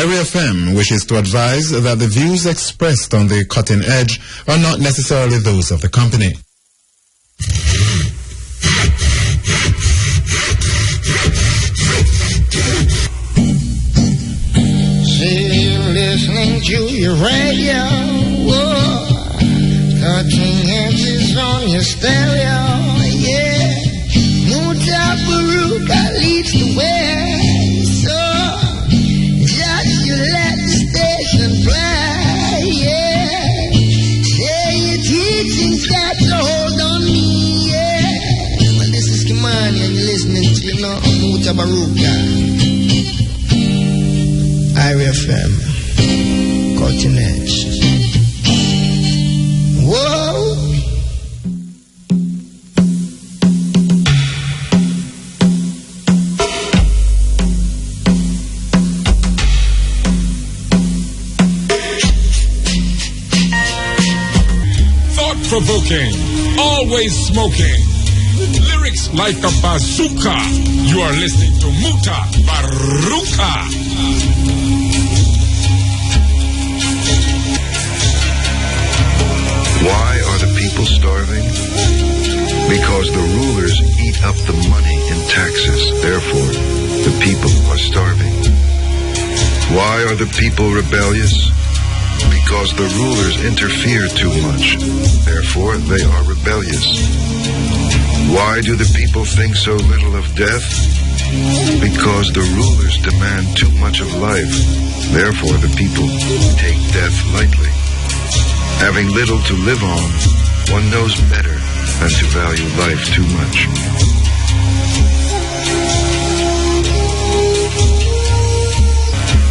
IRFM wishes to advise that the views expressed on the Cutting Edge are not necessarily those of the company. See you listening to your radio. Whoa. Cutting Edge is on your stereo. Yeah. Mutabauka leads the way. You let the station play, yeah. Say your teaching's got to hold on me, yeah. Well, this is Kimani and you're listening to, Mutabauka. IRFM, Cutting Edge. Whoa. Provoking, always smoking, lyrics like a bazooka. You are listening to Mutabauka. Why are the people starving? Because the rulers eat up the money in taxes. Therefore, the people are starving. Why are the people rebellious? Because the rulers interfere too much. Therefore, they are rebellious. Why do the people think so little of death? Because the rulers demand too much of life. Therefore, the people take death lightly. Having little to live on, one knows better than to value life too much.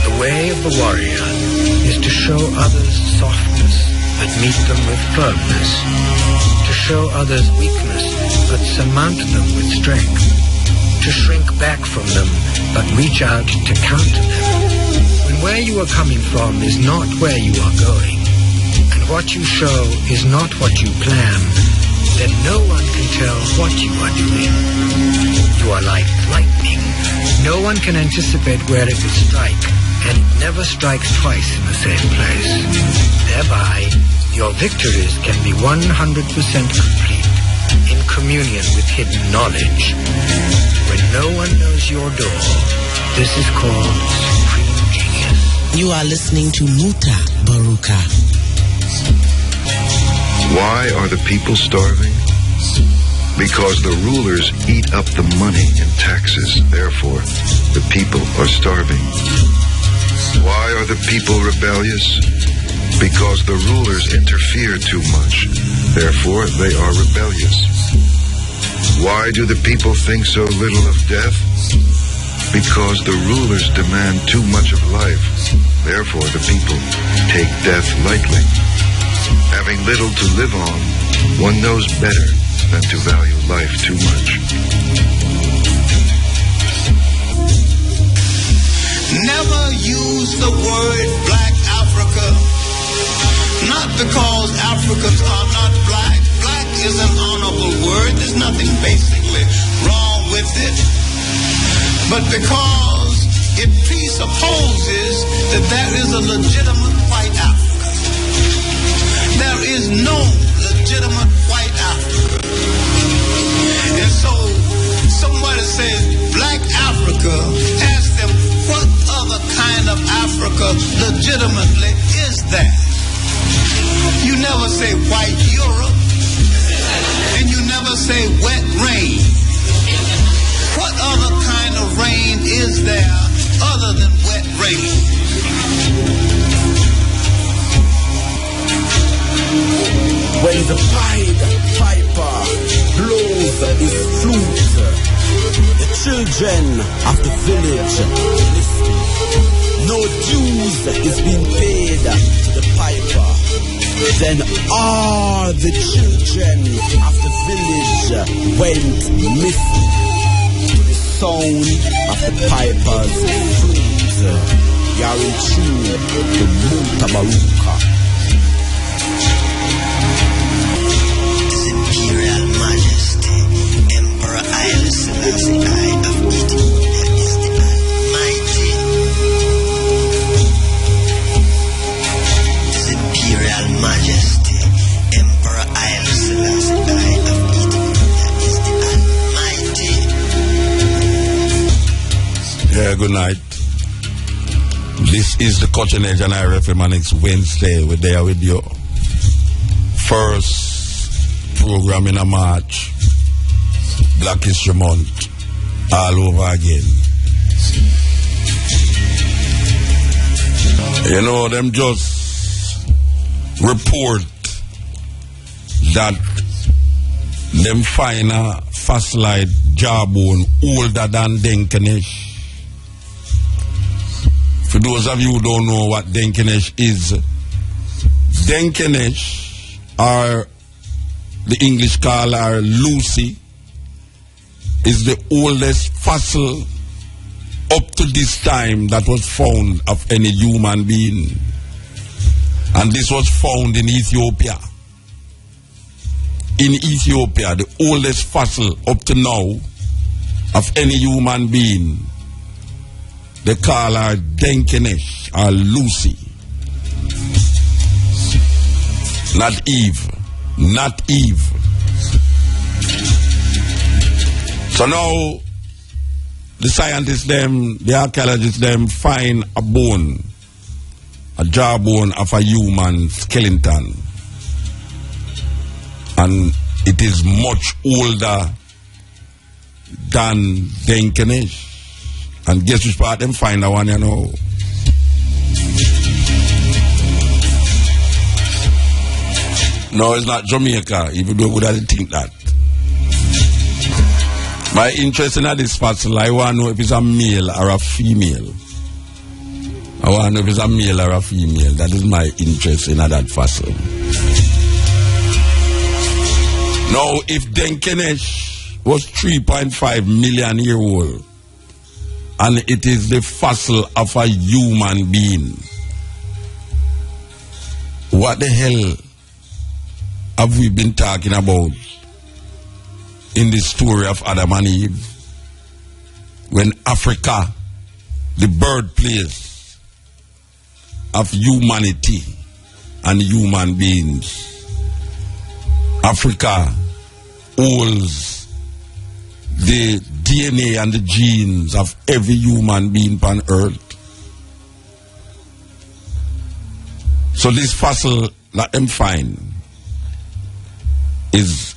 The way of the warrior is to show others softness, but meet them with firmness. To show others weakness, but surmount them with strength. To shrink back from them, but reach out to counter them. When where you are coming from is not where you are going, and what you show is not what you plan, then no one can tell what you are doing. You are like lightning. No one can anticipate where it will strike, and it never strikes twice in the same place. Thereby, your victories can be 100% complete in communion with hidden knowledge. When no one knows your door, this is called supreme genius. You are listening to Mutabauka. Why are the people starving? Because the rulers eat up the money in taxes. Therefore, the people are starving. Why are the people rebellious? Because the rulers interfere too much. Therefore, they are rebellious. Why do the people think so little of death? Because the rulers demand too much of life. Therefore, the people take death lightly. Having little to live on, one knows better than to value life too much. Never use the word Black Africa, not because Africans are not black. Black is an honorable word. There's nothing basically wrong with it. But because it presupposes that there is a legitimate white Africa. There is no legitimate white Africa. And so somebody says Black Africa, ask them, what other kind of Africa legitimately is there? You never say white Europe, and you never say wet rain. What other kind of rain is there other than wet rain? When the Pied Piper blows his flute, the children of the village listen. No dues is being paid to the piper. Then all the children of the village went missing to the sound of the piper's flute. You're in tune to Mutabauka. Imperial Majesty, Emperor Haile Selassie I of Ethiopia is the Almighty. This is the Cutting Edge and IRFM, and it's Wednesday. We're there with you. First program in a March. Black History Month. All over again. You know, them just report that them find a fossilized jawbone older than Denkenesh. For those of you who don't know what Denkenesh is, Denkenesh, or the English call her Lucy, is the oldest fossil up to this time that was found of any human being. And this was found in Ethiopia. In Ethiopia, the oldest fossil up to now of any human being. They call her Denkenesh or Lucy. Not Eve. Not Eve. So now, the scientists them, the archaeologists them find a bone, a jawbone of a human skeleton. And it is much older than Denkenesh. And guess which part them find that one, you know? No, it's not Jamaica, even though we didn't think that. My interest in this fossil, I want to know if it's a male or a female. I want to know if it's a male or a female. That is my interest in that fossil. Now, if Denkenesh was 3.5 million years old, and it is the fossil of a human being, what the hell have we been talking about in the story of Adam and Eve? When Africa, the birthplace of humanity and human beings, Africa holds the DNA and the genes of every human being on earth. So this fossil that them find is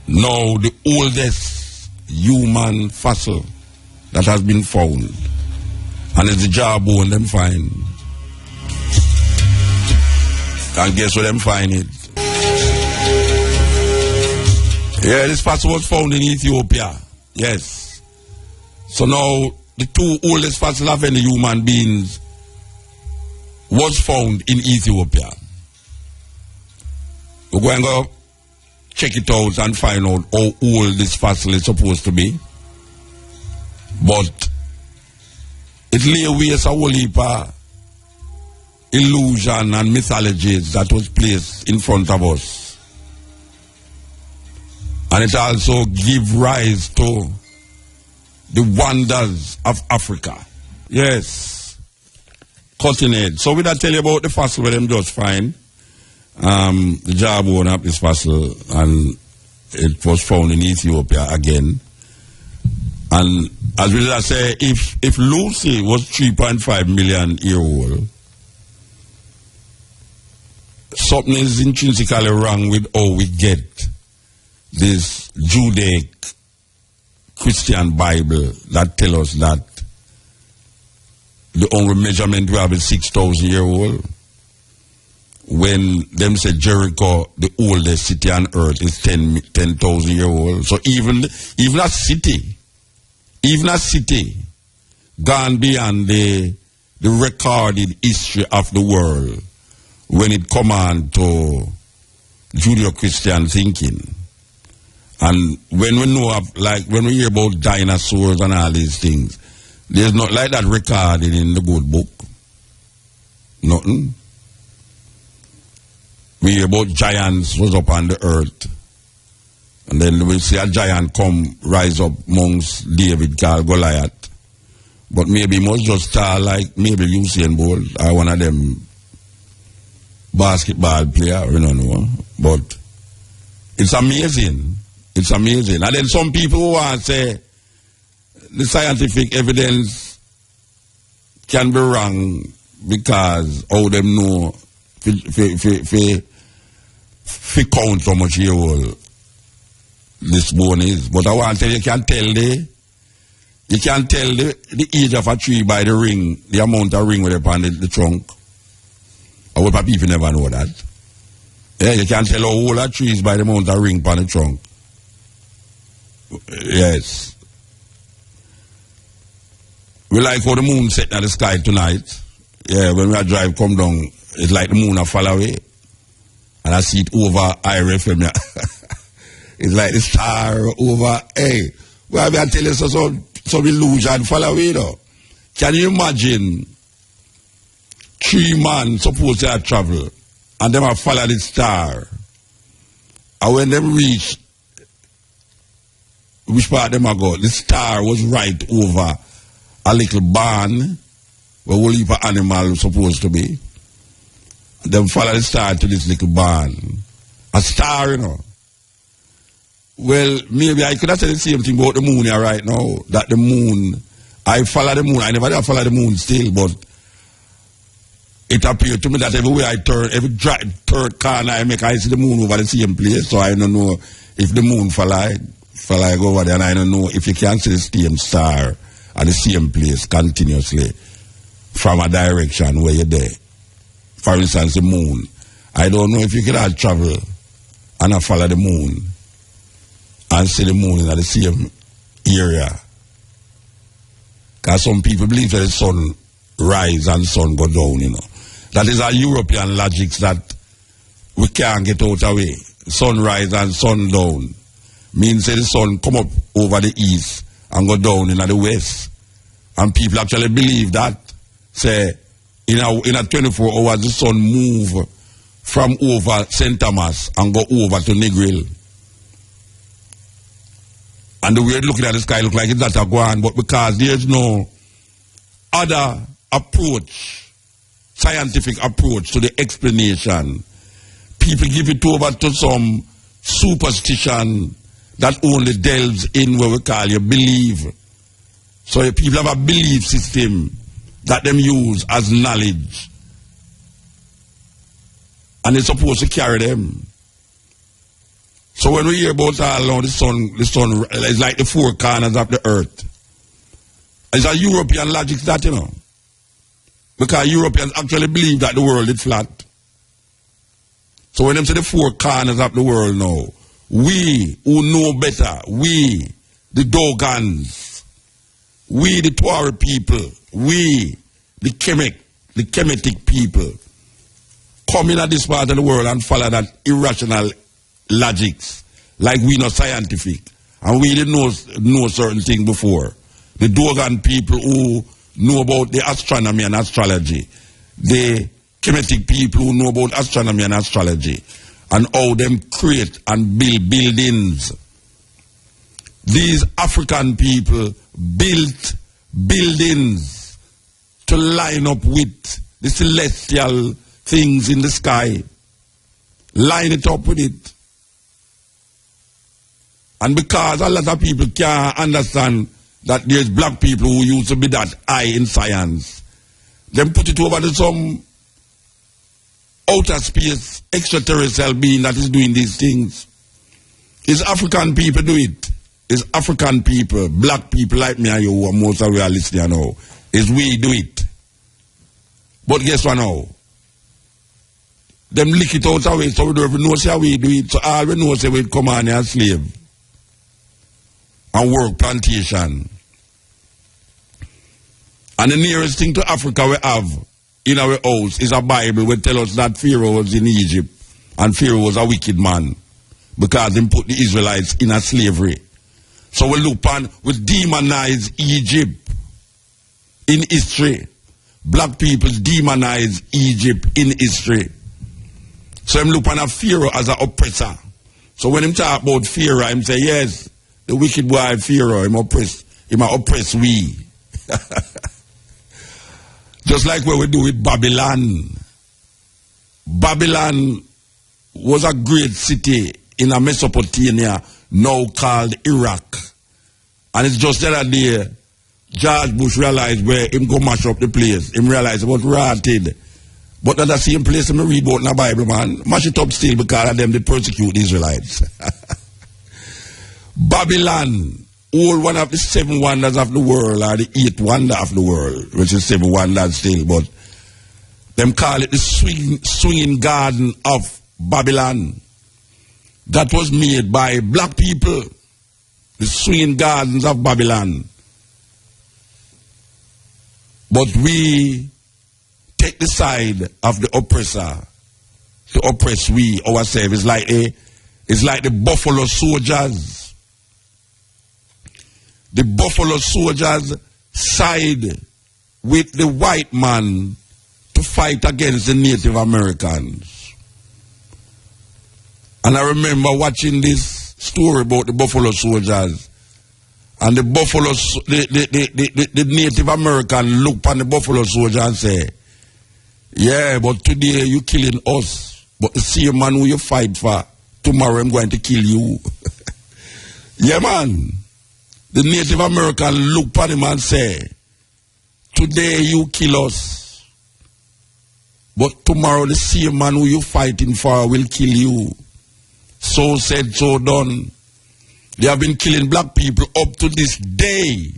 now the oldest human fossil that has been found. And it's the jawbone them find. And guess where them find it? Yeah, this fossil was found in Ethiopia. Yes. So now, the two oldest fossils of any human beings was found in Ethiopia. We're going to go check it out and find out how old this fossil is supposed to be. But it lay waste a whole heap of illusion and mythologies that was placed in front of us. And it also give rise to the wonders of Africa. Yes. Cutting edge. So we don't tell you about the fossil where them just find. The jawbone of this fossil, and it was found in Ethiopia again. And as we say, if Lucy was 3.5 million years old, something is intrinsically wrong with how we get this Judaic Christian Bible that tell us that the only measurement we have is 6,000 years old. When them say Jericho, the oldest city on earth, is 10,000 years old. So even a city gone beyond the recorded history of the world when it come on to Judeo-Christian thinking. And when we know of, like, when we hear about dinosaurs and all these things, there's not like that recorded in the good book. Nothing. We hear about giants was up on the earth. And then we see a giant come rise up amongst David called Goliath. But maybe he must just start like maybe Usain Bolt or one of them basketball player, we don't know. But it's amazing. It's amazing. And then some people who want to say the scientific evidence can be wrong because all them know fi count how much year old this bone is. But I want to tell you, you can tell the age of a tree by the ring, the amount of ring with upon the trunk. I hope people never know that. Yeah, you can tell how old a tree is by the amount of ring upon the trunk. Yes. We like how the moon set in the sky tonight. Yeah, when we drive come down, it's like the moon a fall away. And I see it over IRFM. It's like the star over, hey, well, I tell you some illusion fall away though. Can you imagine 3 men supposed to have travel and them have followed the star? And when them reach, which part them go? The star was right over a little barn where all heap of animals supposed to be. Them follow the star to this little barn. A star, you know. Well, maybe I could have said the same thing about the moon here right now. That the moon, I follow the moon. I never did follow the moon still, but it appeared to me that everywhere I turn, every third corner I make, I see the moon over the same place. So I don't know if the moon fall over there, and I don't know if you can see the same star at the same place continuously from a direction where you're there. For instance, the moon. I don't know if you could have travel and I follow the moon and see the moon in the same area. Because some people believe that the sun rise and sun go down, you know. That is a European logic that we can't get out of way. Sun rise and sun down means that the sun come up over the east and go down in the west. And people actually believe that. Say, in a 24 hours, the sun move from over St. Thomas and go over to Negril. And the way looking at the sky look like it's not a guan, but because there's no other approach, scientific approach to the explanation, people give it over to some superstition that only delves in what we call your belief. So people have a belief system that them use as knowledge. And it's supposed to carry them. So when we hear about the sun is like the 4 corners of the earth. It's a European logic that, you know. Because Europeans actually believe that the world is flat. So when them say the 4 corners of the world now, we who know better, we, the Dogons, we, the Tuareg people, we, the Kemetic people, come in at this part of the world and follow that irrational logics, like we not scientific, and we didn't know certain things before. The Dogon people who know about the astronomy and astrology, the Kemetic people who know about astronomy and astrology, and how them create and build buildings. These African people built buildings to line up with the celestial things in the sky. Line it up with it. And because a lot of people can't understand that there's black people who used to be that high in science, them put it over to some outer space extraterrestrial being that is doing these things. It's African people do it. It's African people, black people like me and you who are most of you are listening now. It's we do it. But guess what now? Them lick it out away so we don't even know how we do it. So all we know is we come on as slave and work plantation. And the nearest thing to Africa we have in our house is a Bible which tells us that Pharaoh was in Egypt and Pharaoh was a wicked man because he put the Israelites in a slavery. So we look on, we demonize Egypt in history. Black people demonize Egypt in history. So I'm looking at Pharaoh as an oppressor. So when him talk about Pharaoh, him say, yes, the wicked boy Pharaoh, him oppress we. Just like what we do with Babylon. Babylon was a great city in a Mesopotamia, now called Iraq. And it's just the other day, George Bush realized where him go mash up the place. Him realized about rotted. But that's the same place him read about in the Bible, man. Mash it up still because of them they persecute the Israelites. Babylon, all one of the 7 wonders of the world, or the 8th wonder of the world, which is 7 wonders still, but them call it the swinging garden of Babylon. That was made by black people. The swinging gardens of Babylon. But we take the side of the oppressor to oppress we ourselves. It's like the buffalo soldiers. The buffalo soldiers side with the white man to fight against the Native Americans. And I remember watching this story about the buffalo soldiers. And the Native American look on the buffalo soldier and say, yeah, but today you killing us. But the same man who you fight for, tomorrow I'm going to kill you. Yeah, man. The Native American look on him and say, today you kill us. But tomorrow the same man who you fighting for will kill you. So said, so done. They have been killing black people up to this day.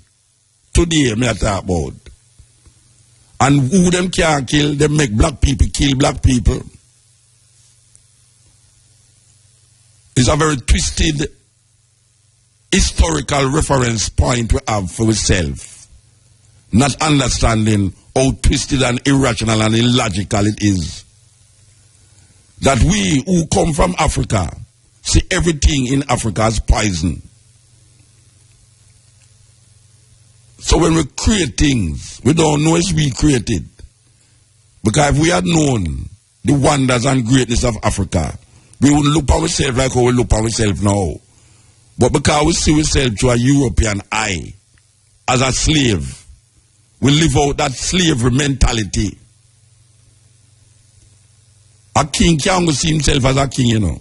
Today, me I talk about. And who them can't kill, they make black people kill black people. It's a very twisted historical reference point we have for ourselves. Not understanding how twisted and irrational and illogical it is. That we who come from Africa see everything in Africa as poison. So when we create things, we don't know it's we created. Because if we had known the wonders and greatness of Africa, we wouldn't look at ourselves like how we look at ourselves now. But because we see ourselves through a European eye, as a slave, we live out that slavery mentality. A king can't see himself as a king, you know.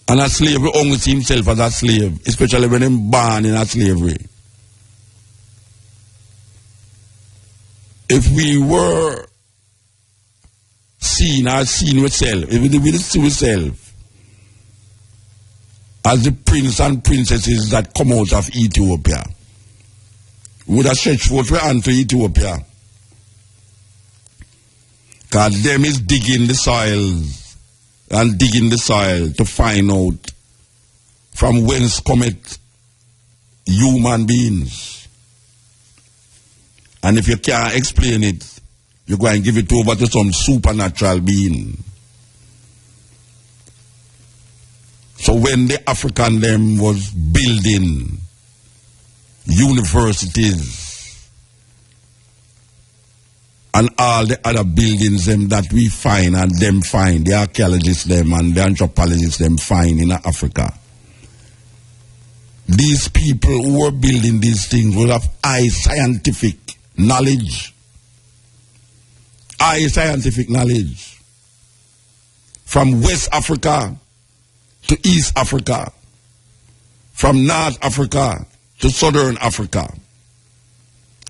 And a slave will only see himself as a slave, especially when he's born in a slavery. If we were seen ourselves, if we did see ourselves as the prince and princesses that come out of Ethiopia, we would have stretched forth our hand to Ethiopia. Because them is digging the soils and digging the soil to find out from whence cometh human beings. And if you can't explain it, you go and give it over to some supernatural being. So when the African them was building universities and all the other buildings them that we find and them find, the archaeologists them and the anthropologists them find in Africa, these people who were building these things will have high scientific knowledge. High scientific knowledge. From West Africa to East Africa. From North Africa to Southern Africa.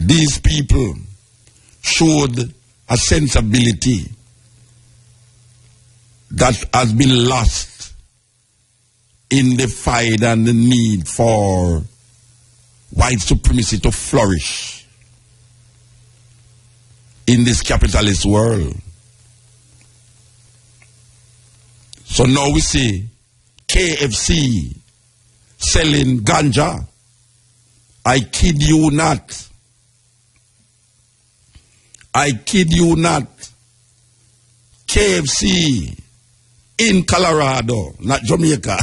These people showed a sensibility that has been lost in the fight and the need for white supremacy to flourish in this capitalist world. So now we see KFC selling ganja. I kid you not. I kid you not. KFC in Colorado, not Jamaica.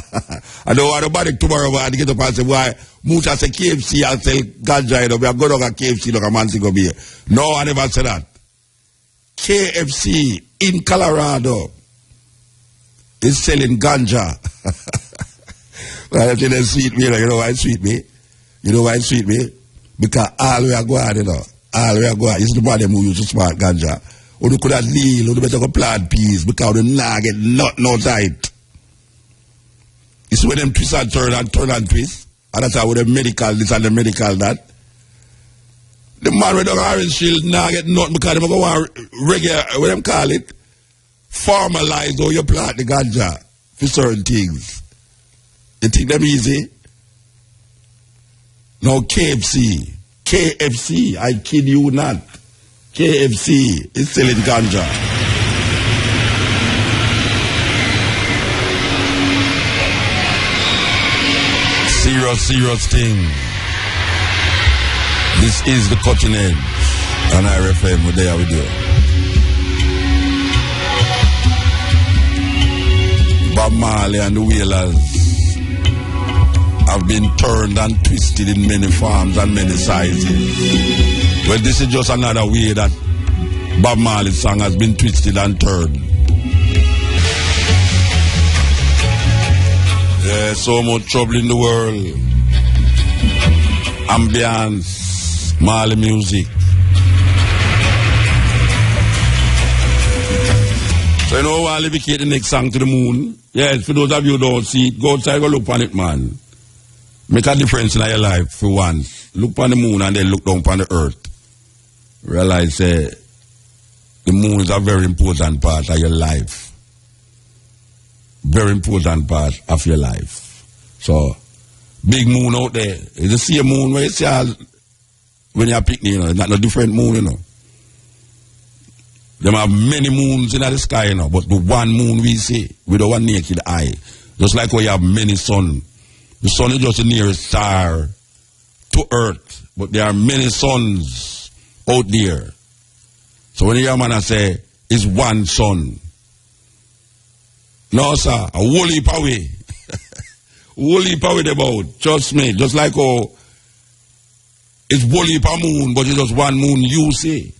I don't want nobody tomorrow to get up and say, why, Muta say KFC, I'll sell ganja, we are going to go KFC, look a man go be here. No, I never said that. KFC in Colorado is selling ganja. Well, I tell you, sweet me, you know why it's sweet me? You know why it's sweet me? Because all we are going, you know. All we are going is the body who use to smart ganja. Or you could have lean, or you better go plant peas because they not get no tight. It's when them twist and turn and twist. And that's how with the medical this and the medical that. The man with the orange shield now get nothing because they go on regular, what them call it, formalize how you plant the ganja for certain things. You think them easy? No, KFC, I kid you not. KFC is selling ganja. Serious thing. This is the Cutting Edge on RFM. We're there with you. Bob Marley and the Wailers have been turned and twisted in many forms and many sizes. Well, this is just another way that Bob Marley's song has been twisted and turned. There's so much trouble in the world. Ambience. Marley music. So you know I'll dedicate the next song to the moon. Yes, for those of you who don't see it, go outside, go look on it, man. Make a difference in your life for once. Look on the moon and then look down on the earth. Realize the moon is a very important part of your life. Very important part of your life. So, big moon out there. You see a moon where you see when you're picnic, it's not no different moon, you know. There are many moons in the sky, you know, but the one moon we see with our naked eye, just like we have many sun. The sun is just the nearest star to earth, but there are many suns out there. So when you hear a man say, it's one sun. No, sir, a whole heap away. Whole heap away about, trust me, just like how it's whole heap of moon, but it's just one moon you see.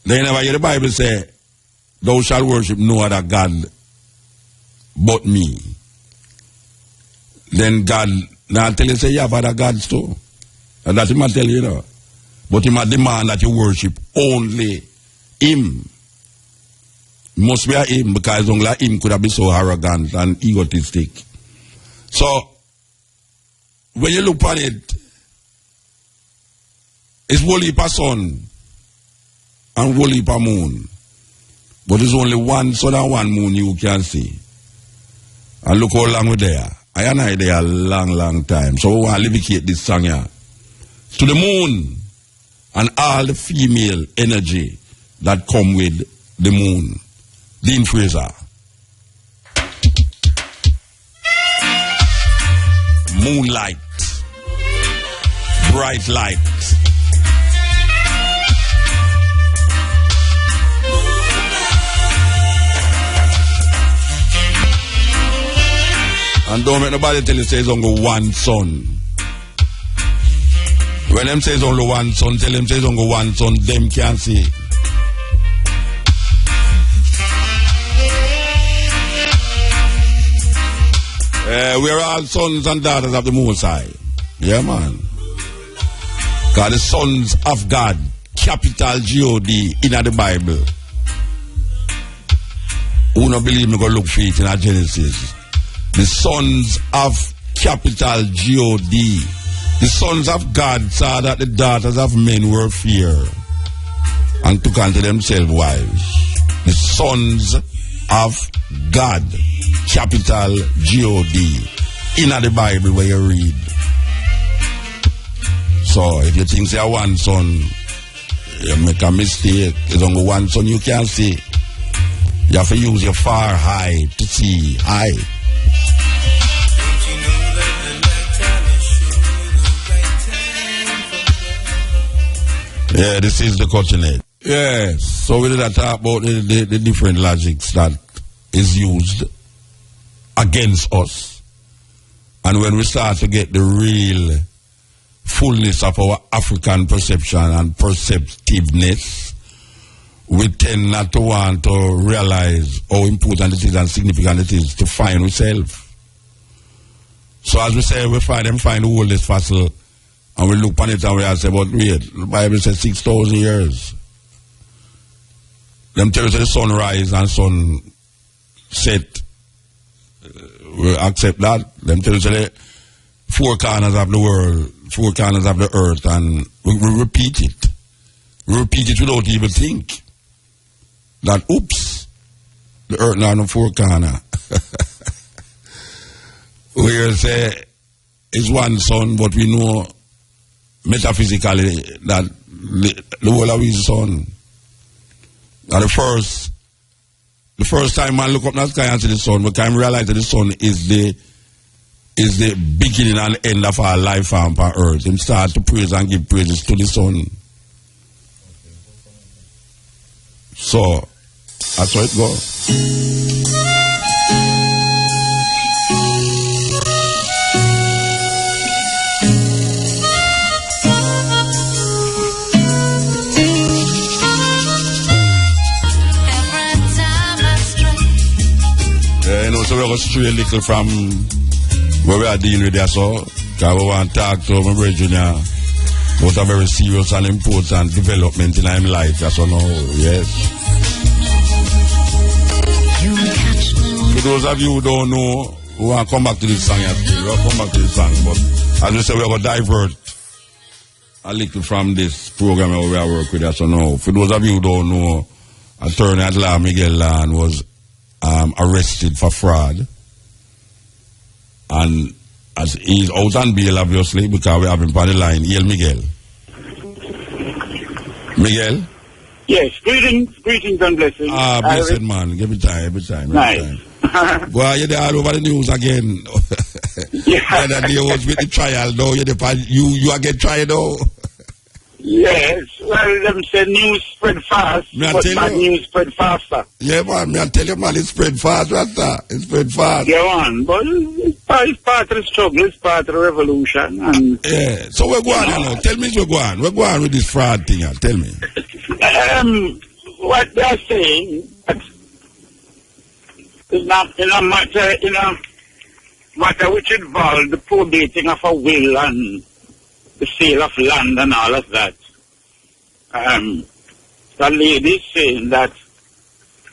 Then you never hear the Bible say, thou shalt worship no other God but me. Then God, now tell you say you have other gods too. And that's him I tell you, know. But he might demand that you worship only him. Must be a him, because only him could have been so arrogant and egotistic. So, when you look at it, it's whole heap of sun and whole heap of moon. But there's only one sun and one moon you can see. And look how long we're there. I and I there a long time. So we want to dedicate this song here to the moon and all the female energy that come with the moon. Dean Fraser. Moonlight. Bright light. And don't make nobody tell you say it's only one sun. When them say it's only one sun, tell them say it's only one sun, them can't see. We are all sons and daughters of the Most High. Yeah, man. God, the sons of God, capital G-O-D, in the Bible. Who don't believe me, go look for it in our Genesis. The sons of capital G-O-D. The sons of God saw that the daughters of men were fear and took unto themselves wives. The sons of God, capital G-O-D, in the Bible where you read. So if you think say one son, you make a mistake. There's only one son you can't see. You have to use your far eye to see high. Yeah, this is the Cutting Edge. Yes, so we did talk about the different logics that is used against us. And when we start to get the real fullness of our African perception and perceptiveness, we tend not to want to realize how important it is and significant it is to find ourselves. So as we say, we find the oldest fossil, and we look on it and we say, but wait, the Bible says 6,000 years. Them tell us the sun rise and sun set. We accept that. Them tell us four corners of the world, four corners of the earth, and we repeat it. We repeat it without even think. That, oops, the earth now in the four corner. We say it's one sun, but we know metaphysically that the whole of his sun. And the first time I look up in the sky and see the sun, but I realize that the sun is the beginning and end of our life on earth. Him start to praise and give praises to the sun. So that's how it goes. So we're going to stray a little from where we are dealing with that, so because we want to talk to my brethren about a very serious and important development in our life. That's all now, yes. For those of you who don't know, we want to come back to this song. We'll come back to this song, but as we say, we're going to divert a little from this program where we are working with us. So now, for those of you who don't know, attorney at Lawhn Lawhn was arrested for fraud, and as he's out on bail, obviously, because we have him on the line. Hail, Miguel. Miguel? Yes, greetings and blessings. Blessed man, every time. Nice. Well, you're there all over the news again. Yeah. The day was with the trial, though. You are get tried, though. Yes, well, them say news spread fast, but bad news spread faster. Yeah, man, I tell you, man, it spread fast, Rasta. It spread fast. Yeah, man, but it's part of the struggle, it's part of the revolution. And yeah, so we're going on now. Tell me we're going. We're going with this fraud thing, tell me. What they're saying, is not in a matter which involved the probating of a will and the sale of land and all of that. The lady is saying that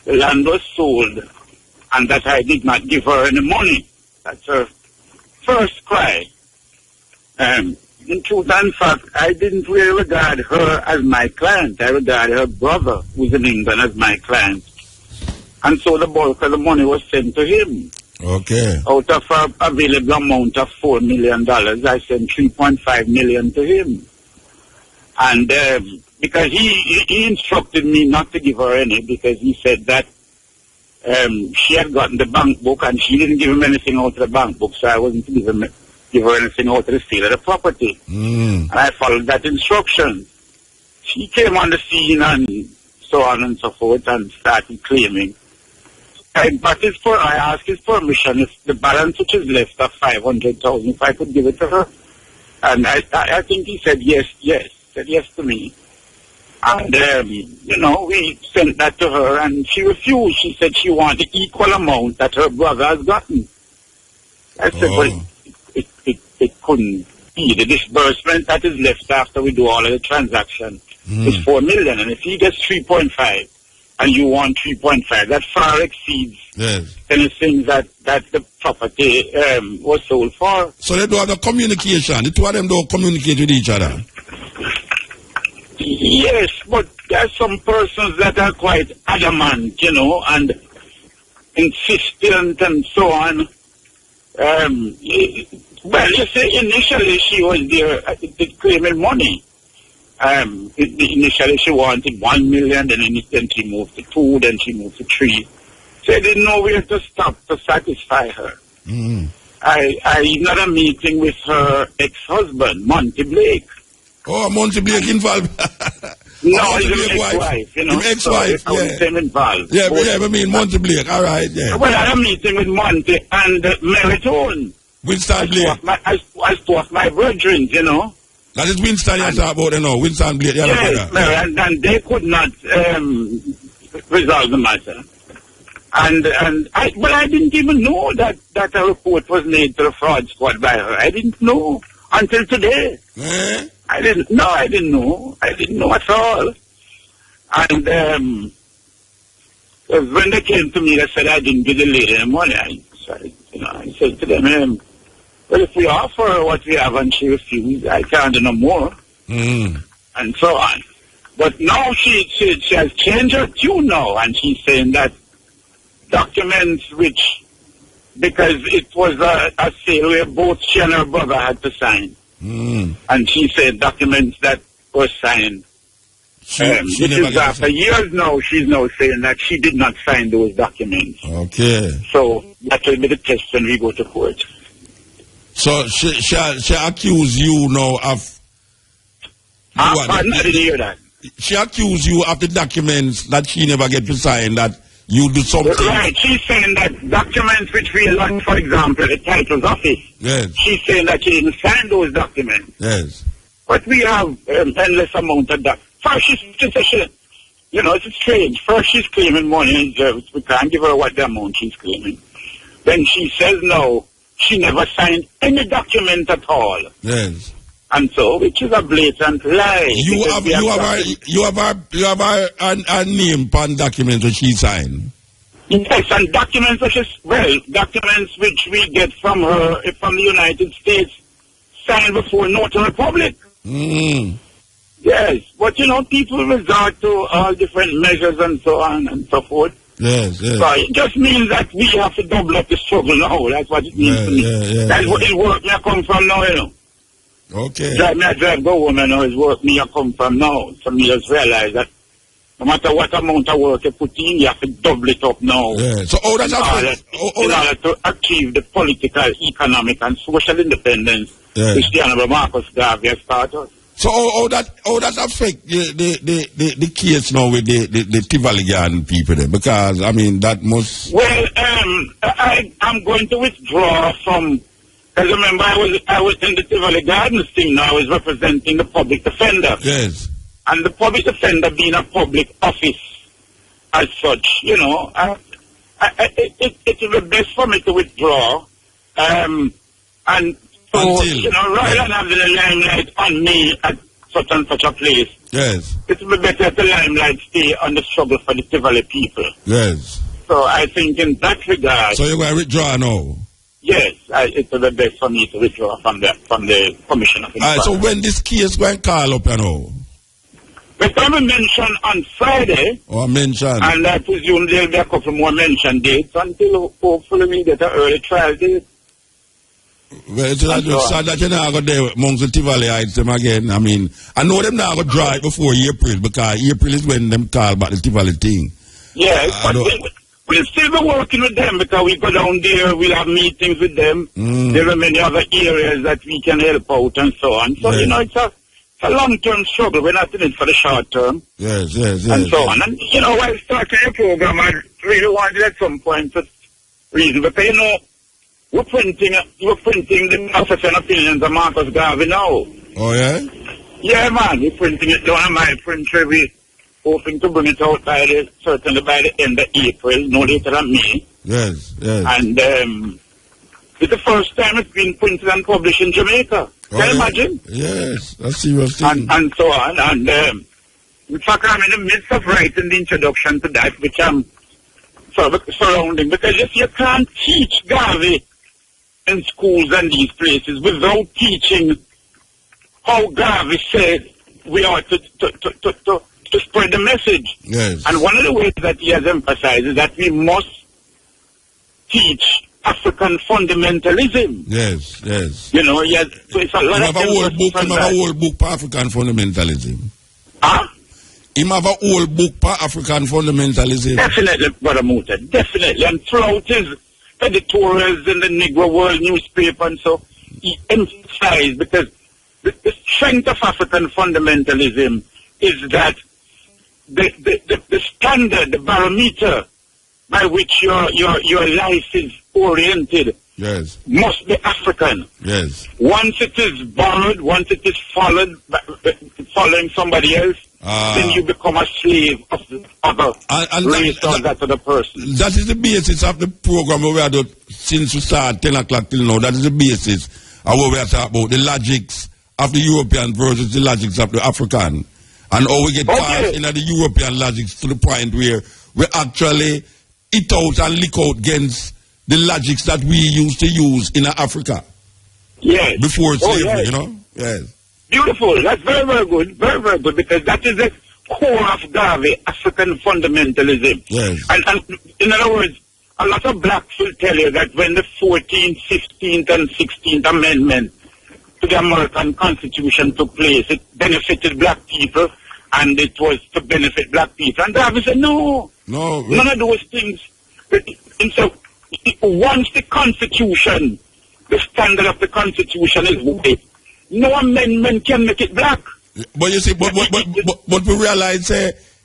the land was sold and that I did not give her any money. That's her first cry. In truth and fact, I didn't really regard her as my client. I regarded her brother, who's in England, as my client. And so the bulk of the money was sent to him. Okay. Out of an available amount of $4 million, I sent $3.5 million to him. And because he instructed me not to give her any, because he said that she had gotten the bank book and she didn't give him anything out of the bank book, so I wasn't to give her anything out of the sale of the property. And I followed that instruction. She came on the scene and so on and so forth and started claiming. I asked his permission if the balance which is left of $500,000, if I could give it to her. And I think he said yes, said yes to me. And, we sent that to her and she refused. She said she wanted the equal amount that her brother has gotten. I said, but it couldn't be. The disbursement that is left after we do all of the transaction is $4 million. And if he gets 3.5, and you want 3.5, that far exceeds anything that the property was sold for. So they do have the communication. The two of them don't communicate with each other. Yes, but there are some persons that are quite adamant, and insistent and so on. Well, you see, initially she was there claiming money. Initially she wanted $1 million, then she moved to 2, then she moved to 3. So I didn't know where to stop to satisfy her. I even had a meeting with her ex-husband, Monty Blake. Oh, Monty Blake involved? No, he's an ex-wife, Ex-wife, so I was involved. Yeah, I mean Monty Blake, all right, yeah. Well, I had a meeting with Monty and Meritone. Winston Blake. As two of my brethren, That is Winston you're talking about, Winston Blake. Yes, and they could not resolve the matter. But I didn't even know that a report was made to the fraud squad by her. I didn't know until today. I didn't know. I didn't know at all. And when they came to me, they said I didn't give the lady any money. I said to them, well, if we offer her what we have and she refuses, I can't do no more. And so on. But now she has changed her tune now, and she's saying that documents which, because it was a sale where both she and her brother had to sign. And she said documents that were signed. This is after years now, she's now saying that she did not sign those documents. Okay. So that will be the test when we go to court. So she accused you now of... I didn't hear that. She accused you of the documents that she never get to sign, that you do something. Right, she's saying that documents which we lost, for example, the title's office. Yes. She's saying that she didn't sign those documents. Yes. But we have endless amount of that. First, it's strange. First, she's claiming money. We can't give her what the amount she's claiming. Then she says no, she never signed any document at all. Yes. And so, which is a blatant lie. You have a name on documents that she signed. Yes, and documents documents which we get from her, from the United States, signed before Notary Public. Yes, but people resort to all different measures and so on and so forth. Yes. So it just means that we have to double up the struggle now. That's what it means to me. That's what the work me I come from now, Okay. Drive go home, is work me I come from now. So me just realize that no matter what amount of work you put in, you have to double it up now. Yeah. So in order to achieve the political, economic and social independence which the Honorable Marcus Garvey has started. So how that affect the case now with the Tivoligan people there? Because I mean that must... Well, I'm going to withdraw from... Because remember, I was in the Tivoli Gardens thing now. I was representing the public defender. Yes. And the public defender being a public office as such, it will be best for me to withdraw. And so, rather than having the limelight on me at such and such a place, yes, it will be better the limelight stay on the struggle for the Tivoli people. Yes. So I think in that regard... So you're going to withdraw now? Yes, it will be best for me to withdraw from the Commission of Inquiry. All right, so when this case going to call up, But I will mention on Friday. And I presume there will be a couple more mention dates until hopefully we get an early trial date. Well, it's sad that you're not going to there amongst the Tivoliites them again. I mean, I know them not going to draw it before April, because April is when them call about the Tivoli thing. Yes, but we'll still be working with them, because we go down there, we'll have meetings with them. There are many other areas that we can help out and so on. So, it's a long-term struggle. We're not in it for the short term. Yes. And so on. And, while starting a program, I really wanted at some point to reason. Because, we're printing the Office and Opinions of Marcus Garvey now. Oh, yeah? Yeah, man. We're printing it down on my printer. We're hoping to bring it out certainly by the end of April, no later than May. Yes. And it's the first time it's been printed and published in Jamaica. Can you imagine? Yes, that's serious thing. And so on. And in fact, I'm in the midst of writing the introduction to that, which I'm surrounding. Because you can't teach Garvey in schools and these places without teaching how Garvey said we ought to spread the message. Yes. And one of the ways that he has emphasized is that we must teach African fundamentalism. Yes. So it's a lot of him have a whole book for African fundamentalism. Him have a whole book for African fundamentalism. Definitely, Brother Muta, definitely. And throughout his editorials in the Negro World newspaper and so, he emphasized, because the strength of African fundamentalism is that the standard, the barometer by which your life is oriented must be African. Yes. Once it is borrowed, once it is following somebody else, then you become a slave of the other race or that other person. That is the basis of the program we are doing since we start 10 o'clock till now. That is the basis of what we are talking about, the logics of the European versus the logics of the African. And how we get past into the European logics to the point where we actually eat out and lick out against the logics that we used to use in Africa. Yes. Before slavery, yes. you know? Yes. Beautiful. That's very, very good. Very, very good, because that is the core of Garvey, African fundamentalism. Yes. And in other words, a lot of blacks will tell you that when the 14th, 15th, and 16th Amendment to the American Constitution took place, it benefited black people, and it was to benefit black people. And Garvey said, no, none of those things. And so, once the Constitution, the standard of the Constitution is white, no amendment can make it black. But you see, but we realize,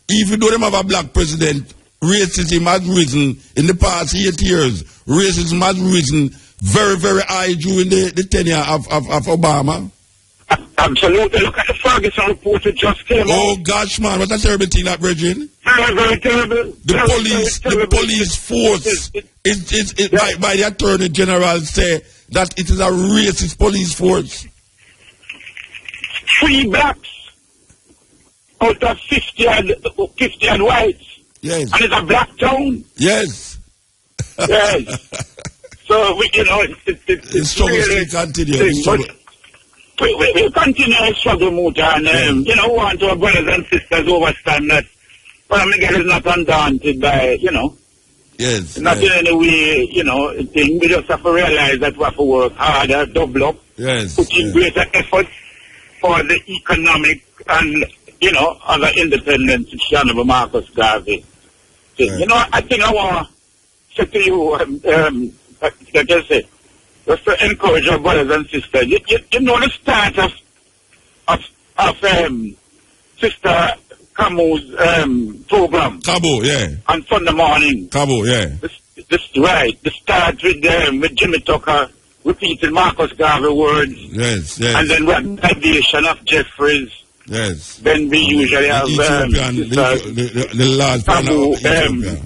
even though them have a black president, racism has risen in the past 8 years. Racism has risen very, very high during the tenure of Obama. Absolutely. Look at the Ferguson report that just came out. Oh gosh, man, what a terrible thing that, Bridget. Very, very terrible. The police force by the Attorney General say that it is a racist police force. 3 blacks out of 50 and whites. Yes. And it's a black town. Yes. Yes. So, it's struggle really still continue. We continue to struggle, Muta, and, want to our brothers and sisters overstand that Miguel is not undaunted by, Yes. Not in any way, thing. We just have to realize that we have to work harder, double up, put in greater effort for the economic and, other independence, which Honorable Marcus Garvey. I think I want to say to you, like I say, just to encourage our brothers and sisters. You know the start of Sister Camu's program. Cabo, yeah. On Sunday morning. Cabo, yeah. The start with Jimmy Tucker repeating Marcus Garvey words. Yes. And then we have the addition of Jeffries. Yes. Then we usually have the large Camu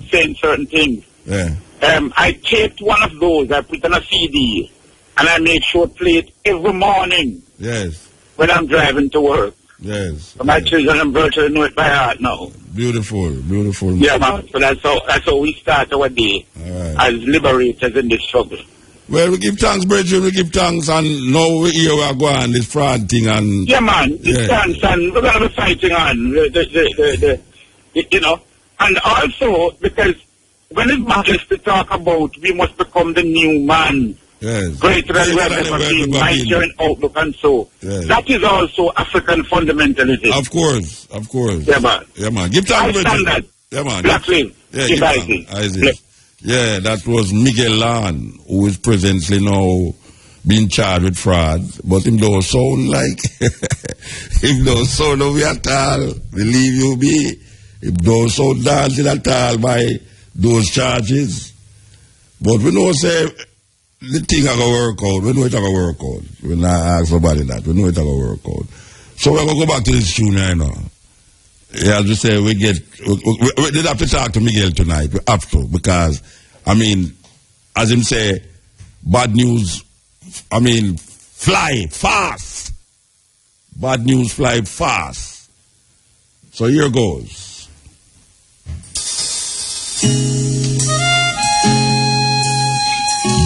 saying certain things. Yeah. I taped one of those, I put on a CD, and I make sure to play it every morning. Yes. When I'm driving to work. Yes. So my children and virtually know it by heart now. Beautiful. Yeah, man. So that's how we start our day as liberators in this struggle. Well, we give thanks, Bridget, we give thanks, and now we hear we are going this fraud thing, and... Yeah, man, thanks, and we're going to be fighting on, and also, because when it matters to talk about we must become the new man, greater than we have ever been, mightier in outlook, and so, that is also African fundamentalism. Of course. Yeah, man. Yeah, man. Give thanks, Bridget. Yeah, man. Black live. Give thanks. Yeah, that was Miguel Lawhn, who is presently now being charged with fraud. But him don't sound like, him don't sound of at all. Believe you me, him don't sound dancing at all by those charges. But we know, say, the thing are going to work out. We know it's going to work out. We're not ask somebody that. We know it's going to work out. So we're going to go back to this tune right now. Yeah, as we say, we did have to talk to Miguel tonight. We have to, because, as him say, bad news, fly fast. Bad news fly fast. So here goes.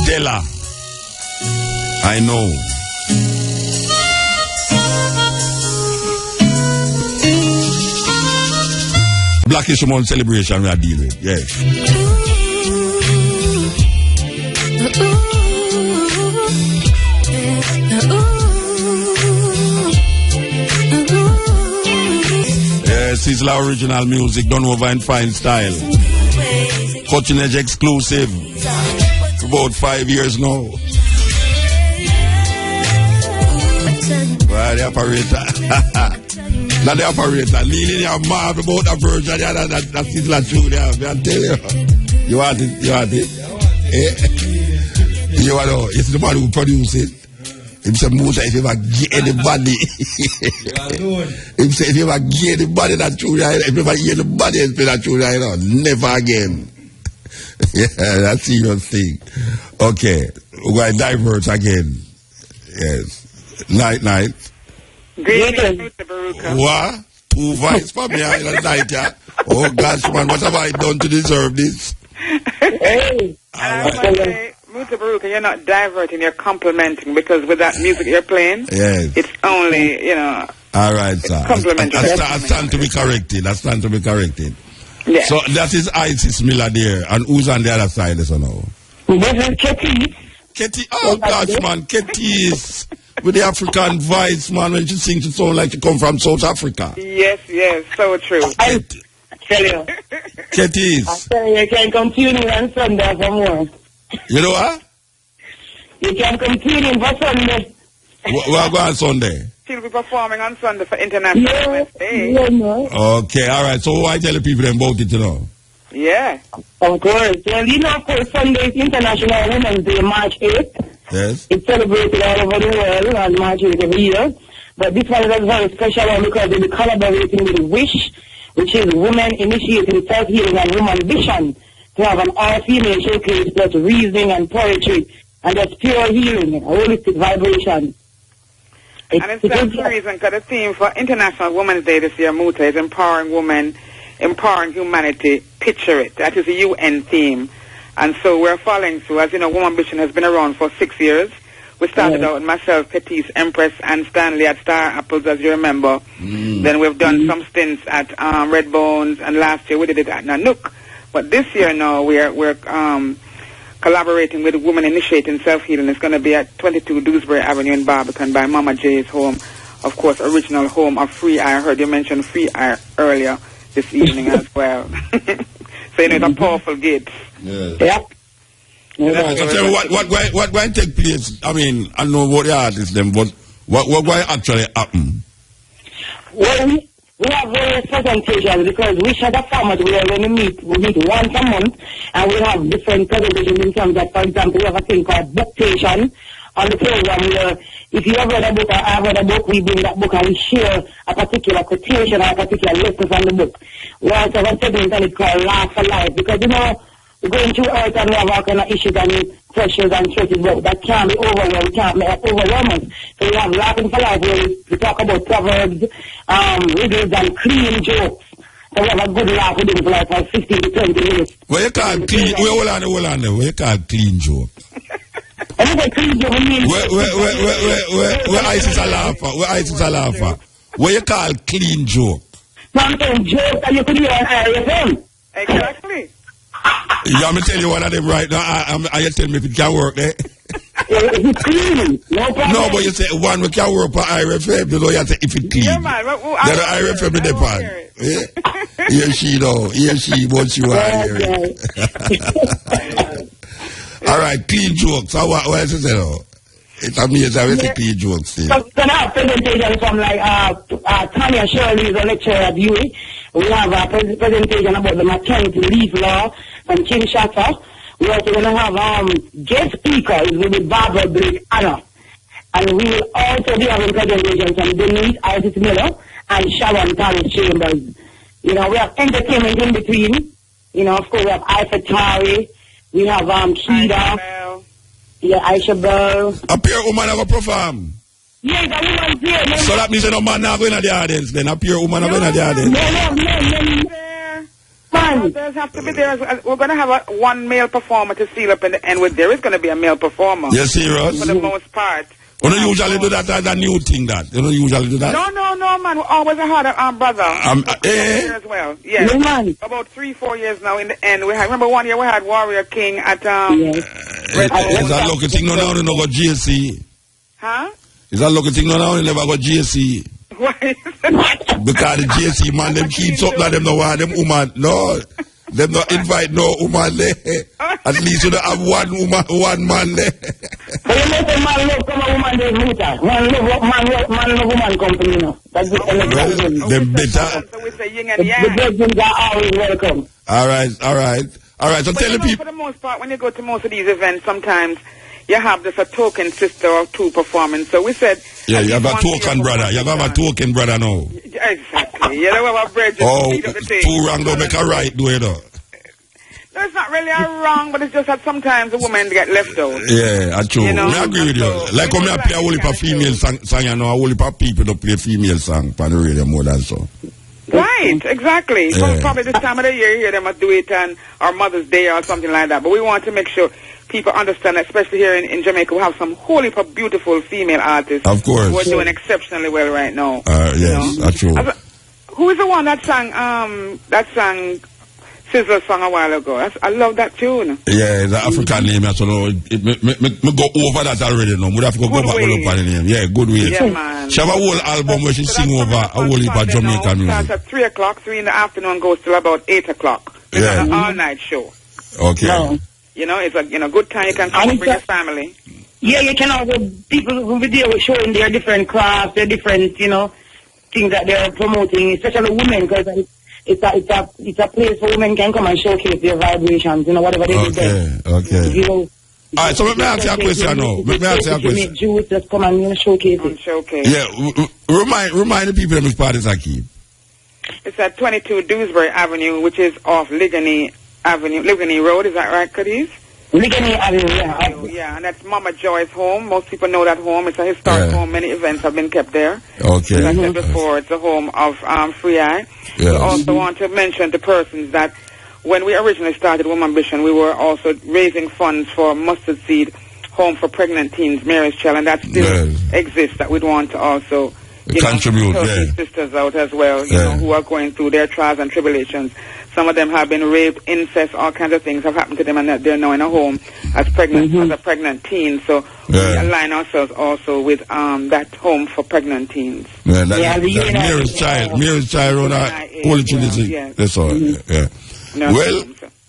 Della, I know. Black History Month celebration we are dealing with, yes. Yes, it's our original music done over in fine style. Cutting edge exclusive. For about 5 years now. Well, the operator. Not the operator. Leaning your mouth about a version that is not true. I tell you. You want it? You know, it's the man who produce it. Him say, Musa, if you ever get anybody, him say, if you ever get anybody that true, if you ever hear anybody else that true, never again. Yeah, that's a serious thing. Okay, we're going to divert again. Yes. Night. Greetings, Mutabauka. What? 2 voices for me in the night, yeah? Oh, gosh, man, what have I done to deserve this? Hey. Mutabauka, Mutabauka, you're not diverting, you're complimenting, because with that music you're playing, yes, it's only, you know. All right, sir. Complimentary. I stand to be corrected. Yeah. So that is Isis Miller there, and who's on the other side? This one now. This is Ketty. Ketty, oh gosh, man, Ketty is with the African voice, man. When she sings, it sounds like she come from South Africa. Yes, so true. I tell you. Ketty is. I tell you, you can come tune in on Sunday for more. You know what? You can come tune in for Sunday. We're going on Sunday. She'll be performing on Sunday for International Women's Day. Okay, all right. So why tell the people about it, you know? Yeah. Of course. Well, you know, of course, Sunday is International Women's Day, March 8th. Yes. It's celebrated all over the world on March 8th every year. But this one is a very special one because they'll be collaborating with WISH, which is Women Initiating Self-Healing and Woman Vision, to have an all-female showcase plus reasoning and poetry and just pure healing, a holistic vibration. And it's that reason, because the theme for International Women's Day this year, Muta, is empowering women, empowering humanity. Picture it. That is a UN theme. And so we're following through. As you know, Woman Vision has been around for 6 years. We started out with myself, Petite, Empress, and Stanley at Star Apples, as you remember. Then we've done some stints at Red Bones, and last year we did it at Nanook. But this year now we're collaborating with Women Initiating Self-Healing. It's going to be at 22 Dewsbury Avenue in Barbican by Mama J's home. Of course, original home of Free Air. I heard you mention Free Air earlier this evening as well. So, you know, it's a powerful gift. Yeah. So what going to take place? I mean, I know what the artists them, but what going to actually happen? Well, we have various presentations because we share the format where when we meet once a month, and we have different presentations in terms of, for example, we have a thing called booktation on the program where if you have read a book or I've read a book, we bring that book and we share a particular quotation or a particular lesson from the book. We also have a segment and it's called Laugh for Life because, you know, we're going through earth and we have all kind of issues and pressures and stresses, but that can't be overwhelmed, can't be overwhelming. So we have Laughing for Life where we talk about proverbs, riddles and clean jokes. So we have a good laugh with them for like 15 to 20 minutes. What you call clean? Hold on. What you call clean joke? Where Isis a laugher? Where Isis a laugher? What you call clean joke? Something joke that you could hear on IFM. Exactly. Yeah, I'm going to tell you one of them right now. You tell me if it can work there. It's clean. No problem. No, but you say one we can work for IRFM. You know, you say if it clean. Yeah, man. Then the IRFM in the pan. Here she know. Here she wants you are here. All right, clean jokes. So what else is it? It's amazing. I say clean jokes. So I have presentation from like Tanya Shirley is a lecturer at UWI. We have a presentation about the maternity leave law from Kinshasa. We're also going to have guest speakers will be Barbara Blake Anna. And we will also be having presentations from Denise Isis Miller and Sharon Thomas Chambers. You know, we have entertainment in between. You know, of course, we have Ifatari. We have Kida. Yeah, Aisha Bell. Up here, woman, I go perform. Yeah, the woman's here. No, so that means no man not going to the audience then. Up here, woman, not going to the audience. No, there's have to be there. We're going to have one male performer to seal up in the end. There is going to be a male performer. You're serious? For the most part. You don't usually do that as a new thing, that. You don't usually do that? No, man. We always had a brother. As well. Yes. About 3-4 years now in the end. Remember one year we had Warrior King at, Is that lucky thing no go GSC? Huh? Is that lucky thing no never go GSC? Why? Because the GSC man, them keep up like them no want them woman. No. Them not invite no woman there. At least you don't have one man there. But you know the man love come a woman there, Muta. Man love woman company, you know. That's the them better. So we say yin and yang. The virgins are always welcome. All right. So tell the people. For the most part, when you go to most of these events, sometimes you have just a token sister or two performing. So we said... Yeah, you have a token brother. You have a token brother now. Exactly. You don't have a bread. Two wrong don't make a right, do it though. No, it's not really a wrong, but it's just that sometimes the women get left out. Yeah, that's true. You know? I agree with you. Like when I play a whole heap of female song, you know, a whole heap of people don't play female song on the radio more than so. Right, exactly. So probably this time of the year, here they must do it on our Mother's Day or something like that. But we want to make sure people understand, especially here in Jamaica, we have some wholly beautiful female artists. Of course. Who are doing exceptionally well right now. Yes, that's true. Who is the one that sang Sizzler song a while ago? I love that tune. Yeah, the African name, so me go over that already now. We have to go back on the name. Yeah, Good Way. Yeah, man. She have a whole album where she sing over a whole heap of Jamaican music. Starts at 3 o'clock, 3 in the afternoon, goes till about 8 o'clock. It's an all-night show. Okay. No. You know, it's a good time. You can come and bring your family. Yeah, you can also, people who will be there showing their different crafts, their different, things that they're promoting, especially women, because it's a place where women can come and showcase their vibrations, whatever they do there. Okay. All right, so let me ask you a question now. Let me ask you a question. Jews just come and showcase it. Yeah, remind the people which part is I keep. It's at 22 Dewsbury Avenue, which is off Ligony Road. Is that right, Cadiz? Ligony Avenue, yeah, and that's Mama Joy's home. Most people know that home. It's a historic home. Many events have been kept there. Okay. As I said before, it's the home of Free Eye. Yes. We also want to mention to persons that when we originally started Woman Ambition, we were also raising funds for Mustard Seed Home for Pregnant Teens, Mary's Child, and that still exists, that we'd want to also contribute, help these sisters out as well, who are going through their trials and tribulations. Some of them have been raped, incest, all kinds of things have happened to them, and they're now in a home as a pregnant teen. So we align ourselves also with that home for pregnant teens. Yeah, Mary's Child on our Holy Trinity. That's all. Yeah. No, well,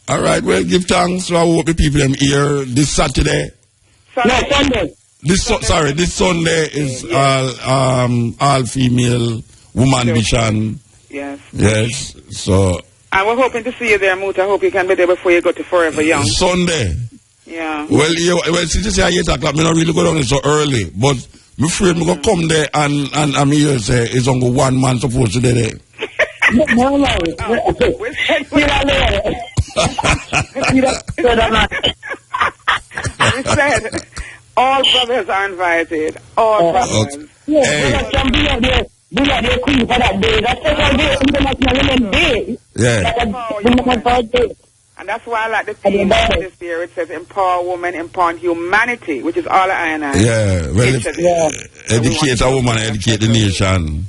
all right. Well, give thanks to our people them here this Saturday. Sunday. This Sunday is all female Woman Ambition. Yes. So. And we're hoping to see you there, Moot. I hope you can be there before you go to Forever Young. Sunday. Yeah. Well, since you say 8 o'clock, me not really go down there so early. But I'm afraid I'm going to come there and I'm here say it's only one man supposed to be there. No. We said all brothers are invited. All brothers. We are the queen for that day. That's International Women's Day. And that's why I like the theme this year. It says empower women, empower humanity, which is all I and I. Yeah, well, educate a woman, educate the nation.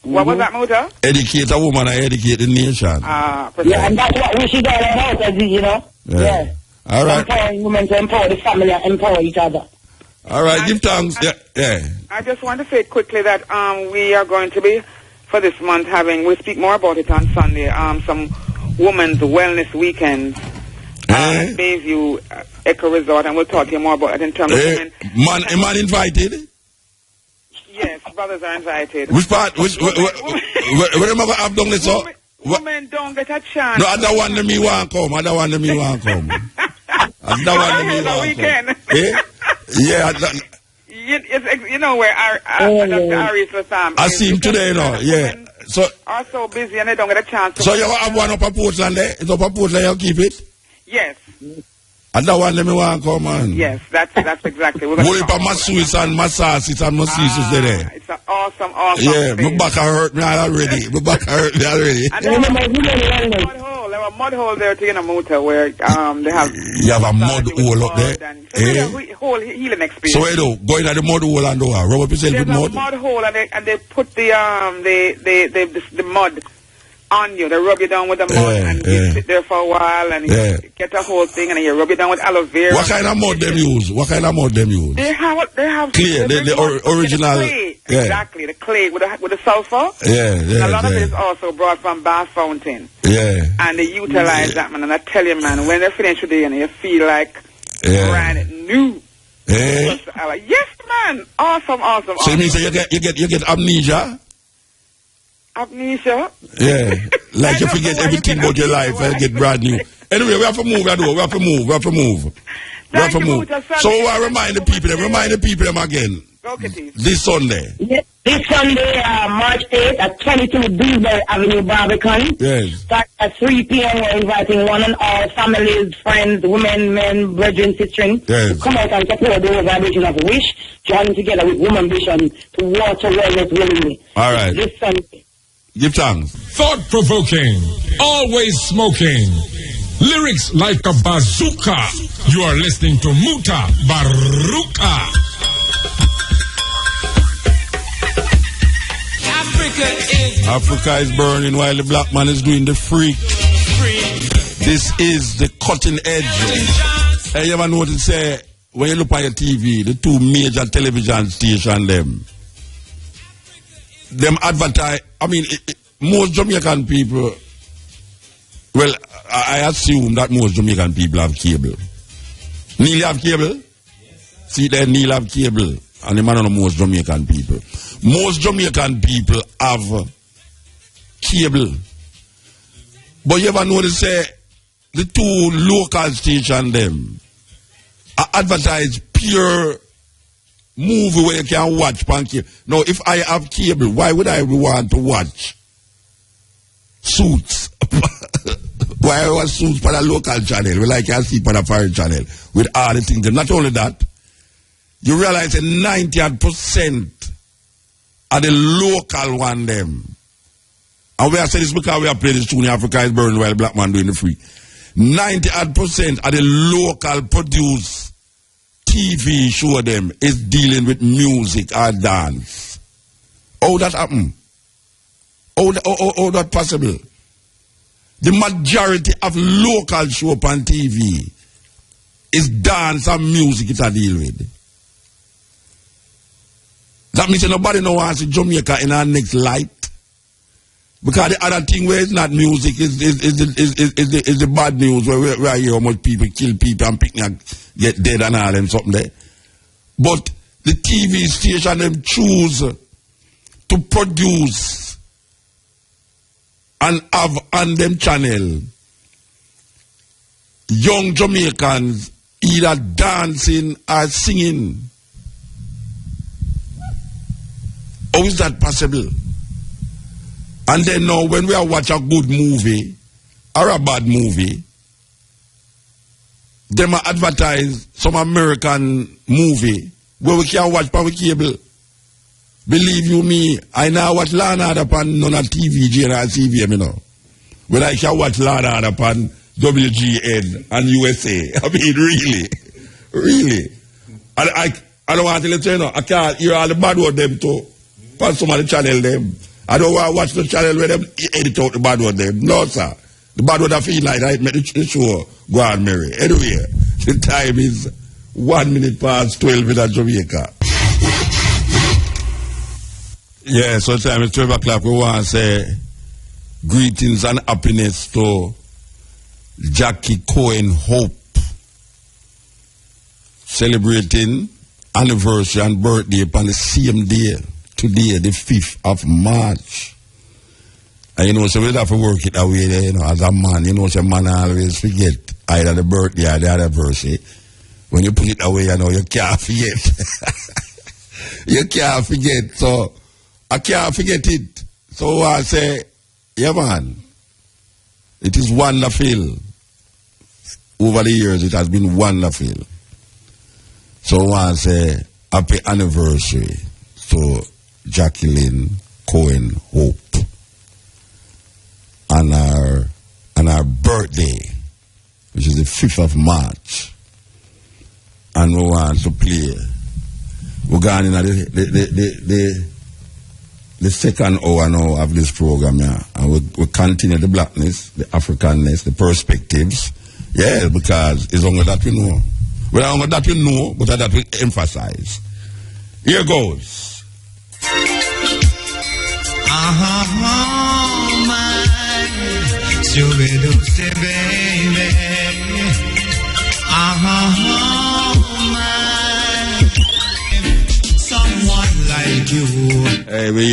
What was that, Muta? Educate a woman, educate the nation. And that's what we should all about, Yeah. All right. Empowering women to empower the family and empower each other. All right, give thanks. I just want to say quickly that we are going to be, for this month, we'll speak more about it on Sunday, some women's wellness weekends at Bayview Eco Resort, and we'll talk to you more about it in terms of women. Man invited? Yes, brothers are invited. Which part? Where am I have done this? Women don't get a chance. No, I don't want them, me want come. I don't want them, me want come. I don't want them, me want come. Yeah, you know where Dr. Ari's Lassam. I see him today, So are so busy and they don't get a chance. So you have one up a Portland there? It's up a Portland, you keep it? Yes. I don't want them to come, man. Yes, that's exactly. We're going to put my Swiss and my sauces and my sauces there. It's an awesome Yeah, thing. my back hurt me already. And there was a mud hole there to Muta where they have. You have a mud hole up there? A whole healing experience. So where do? Go into the mud hole and do rub up yourself with mud? There's a mud hole and they put the mud on you. They rub you down with the mud and you sit there for a while and you get the whole thing and you rub you down with aloe vera. What kind of mud them use? They have clay, the original. Clay. Exactly, the clay with the sulfur. A lot of it is also brought from Bath Fountain. And they utilize that, man. And I tell you, man, when they're finished with it, you feel like brand new. Yes, man. Awesome. So you mean you get amnesia? Amnesia? Yeah. Like you forget everything about your life and get brand new. Anyway, we have to move, we have to move. So I remind the people again. This Sunday. This Sunday, March 8th at 22 Dewsbury Avenue, Barbican. Yes. Start at 3 p.m. We're inviting one and all families, friends, women, men, brethren, sisters to come out and support the vibration of Wish, joining together with Woman Ambition to water wellness willingly. All right. This Sunday. Give thanks. Thought-provoking, always smoking. Lyrics like a bazooka. You are listening to Mutabauka. Africa is burning while the black man is doing the freak. This is the cutting edge. Hey, you ever notice, say, when you look at your TV, the two major television stations, them advertise, I mean, most Jamaican people, well, I assume that most Jamaican people have cable. Neil have cable? Yes. See there, Neil have cable. And the man of most Jamaican people. Most Jamaican people have cable. But you ever notice, say, the two local stations, them, advertise pure movie where you can watch on cable. Now, if I have cable, why would I want to watch Suits? Why I watch Suits for the local channel? Well, I can see for the foreign channel with all the things. Not only that, you realize that 90% of the local one them. And we are saying this because we are playing this tune in Africa is burning while black man doing the free. 90% of the local produced TV show them is dealing with music or dance. How that happen? How that possible? The majority of local show on TV is dance and music it a deal with. That means nobody no wants to Jamaica in our next light. Because the other thing where it's not music is the bad news where I hear how much people kill people and picnic get dead and all and something there. But the TV station them choose to produce and have on them channel young Jamaicans either dancing or singing. How is that possible? And then now when we are watch a good movie or a bad movie, them advertise some American movie where we can watch on cable. Believe you me, I now watch Lawhn upon none of TVG and CVM, you know. When I can watch Lawhn upon WGN and USA. I mean, really. And I don't want to let you know, I can't hear all the bad word them too. On some of the channel them. I don't want to watch the channel where them edit out the bad word them. No, sir. The bad word I feel like I make the show go on, Mary. Anyway, the time is 1 minute past 12 in Jamaica. Yeah, so the time is 12 o'clock. We want to say greetings and happiness to Jackie Cohen Hope, celebrating anniversary and birthday upon the same day. Today, the 5th of March. And you know, so we have to work it away there, you know, as a man. You know, so man always forget either the birthday or the anniversary. When you put it away, you know, you can't forget. You can't forget. So, I can't forget it. So I say, yeah, man, it is wonderful. Over the years, it has been wonderful. So I say, happy anniversary to Jacqueline Cohen Hope on our birthday, which is the 5th of March. And we want to play. We're going in the second hour now of this program, yeah. And we continue the blackness, the Africanness, the perspectives. Yeah, because it's only that we know. Well, only that we know, but that we emphasize. Here goes. Someone like you. Hey, we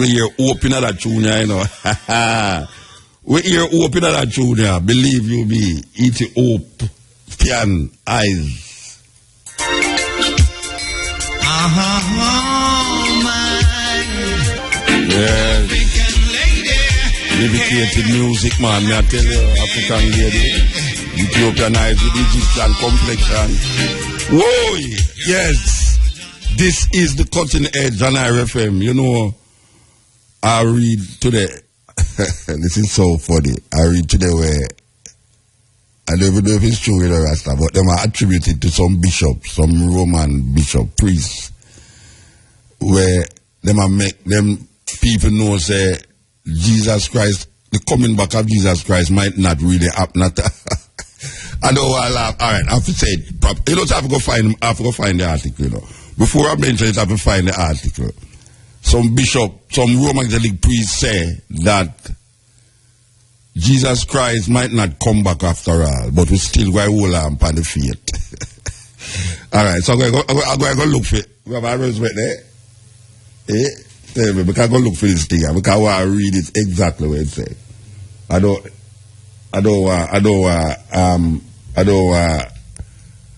hear open at that tune, you know. We hear open at that tune, yeah. Believe you me, Ethiopian eyes. Yes. Dedicated music, man. May I tell you, African lady, Ethiopian eyes with Egyptian complexion. Whoa! Yes. This is the cutting edge on RFM. You know, I read today. This is so funny. I read today where I don't even know if it's true with the Rasta, but them are attributed to some bishop, some Roman bishop, priest, where them are make them people know say Jesus Christ, the coming back of Jesus Christ might not really happen. I don't want to laugh. All right, I have to say it proper. You don't have to go find the article, you know. Before I mention it, I have to find the article. Some bishop, some Roman Catholic priest say that Jesus Christ might not come back after all, but we still going to hold on upon the faith. All right, so I'm going to go look for it. We have a respect there. Tell me, because I go look for this thing, because I want to read it exactly what it says. I don't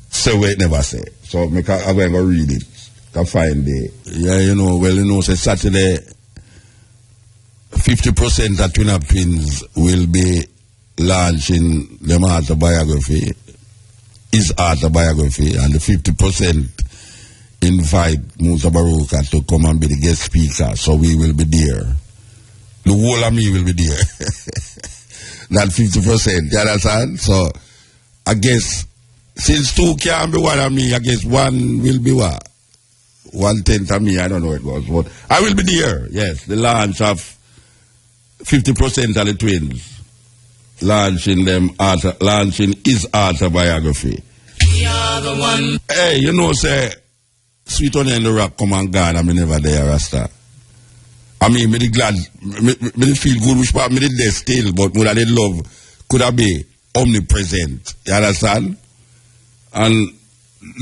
say what it never say. So I'm going to go read it. Can find it. Yeah, you know, say Saturday 50% of Twin Twins will be launching them autobiography, his autobiography, and the 50% invite Mutabauka to come and be the guest speaker, so we will be there. The whole of me will be there. That 50%, you understand? So, I guess, since 2 can't be one of me, I guess 1 will be what? 1/10 of me, I don't know what it was, but I will be there, yes. The launch of 50% of the twins, launching his autobiography. We are the one. Hey, you know, say, Sweet Honey and the Rock come and gone, and me never there, Rasta. I mean, me glad, me feel good, which part me did there still, but would I did love, could I be omnipresent, you understand? And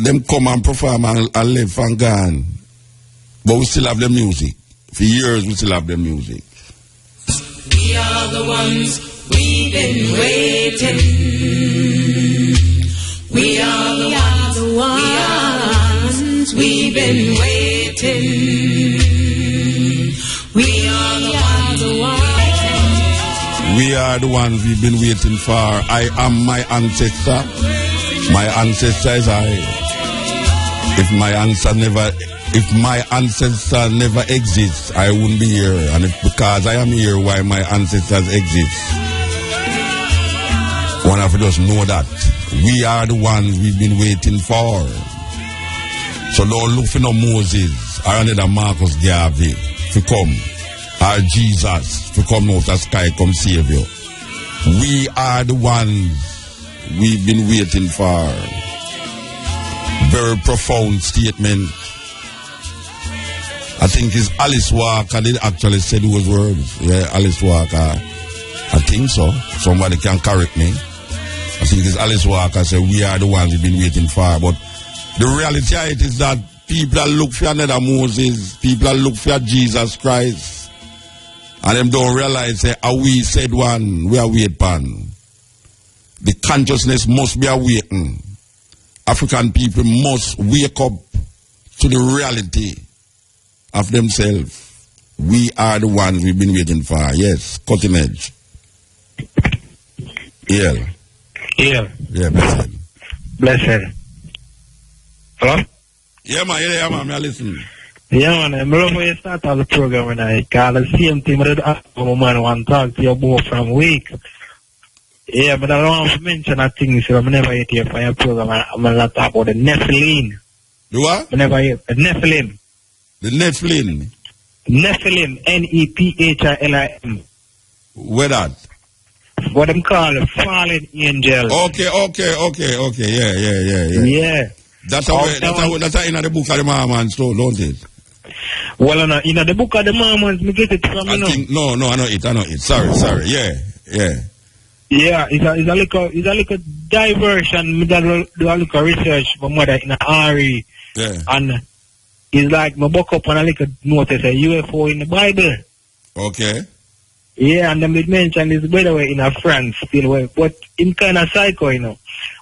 them come and perform and live and gone. But we still have the music. For years we still have the music. We are the ones we've been waiting. We are the ones we've been waiting. We are the ones. We are the ones we've been waiting for. I am my ancestor. My ancestor is I. If my ancestor never exists, I wouldn't be here. And if because I am here, why my ancestors exist? One of us know that. We are the ones we've been waiting for. So don't look for no Moses or another Marcus Garvey to come. Or Jesus to come out of the sky, come save you. We are the ones we've been waiting for. Very profound statement. I think it's Alice Walker did actually say those words. Yeah, Alice Walker. I think so. Somebody can correct me. I think it's Alice Walker said we are the ones we've been waiting for. But the reality of it is that people that look for another Moses, people that look for Jesus Christ, and them don't realize that we said one, we are waiting pan. The consciousness must be awakened. African people must wake up to the reality of themselves. We are the ones we've been waiting for. Yes, cutting edge. Yeah. Yeah, blessed. Blessed. Hello? Yeah, man, I'm listening. Yeah, man, I love when you start off the program when I call the same thing, but I want to talk to you both from week. Yeah, but I don't want to mention that thing, so I'm never here for your program. I'm going to talk about the Nephilim. The what? I never hear the Nephilim. The Nephilim? Nephilim, Nephilim. Where that? What them call the fallen angels. Okay, yeah. That's in the book of the Mormons, too, don't it? Well, in the book of the Mormons, me get it from I know it. Sorry, yeah. Yeah, it's a little diversion. Do a little research for mother in a hurry. Yeah. And it's like my book up on a little notice a UFO in the Bible. Okay. Yeah, and then they mentioned this by the way in a France still, but in kind of psycho, you know.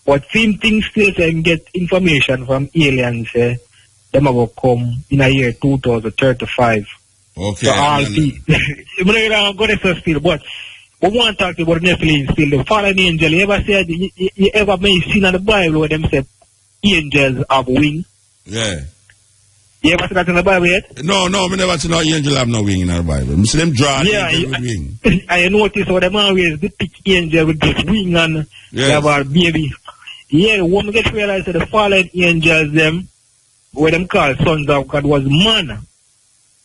But same thing still say get information from aliens. Them will come in a year 2035. Okay. So all people, I'm not going to still, but we want to talk about Nephilim still. The fallen angel. You ever said you ever may seen in the Bible where them said angels have wings? Yeah. You ever see that in the Bible yet? No, me never see no angel have no wing in the Bible. I see them draw angel with wing. I notice how them always depict angel with this wing and they have a baby. Yeah, when we get realized that the fallen angels, them, what them call sons of God, was man.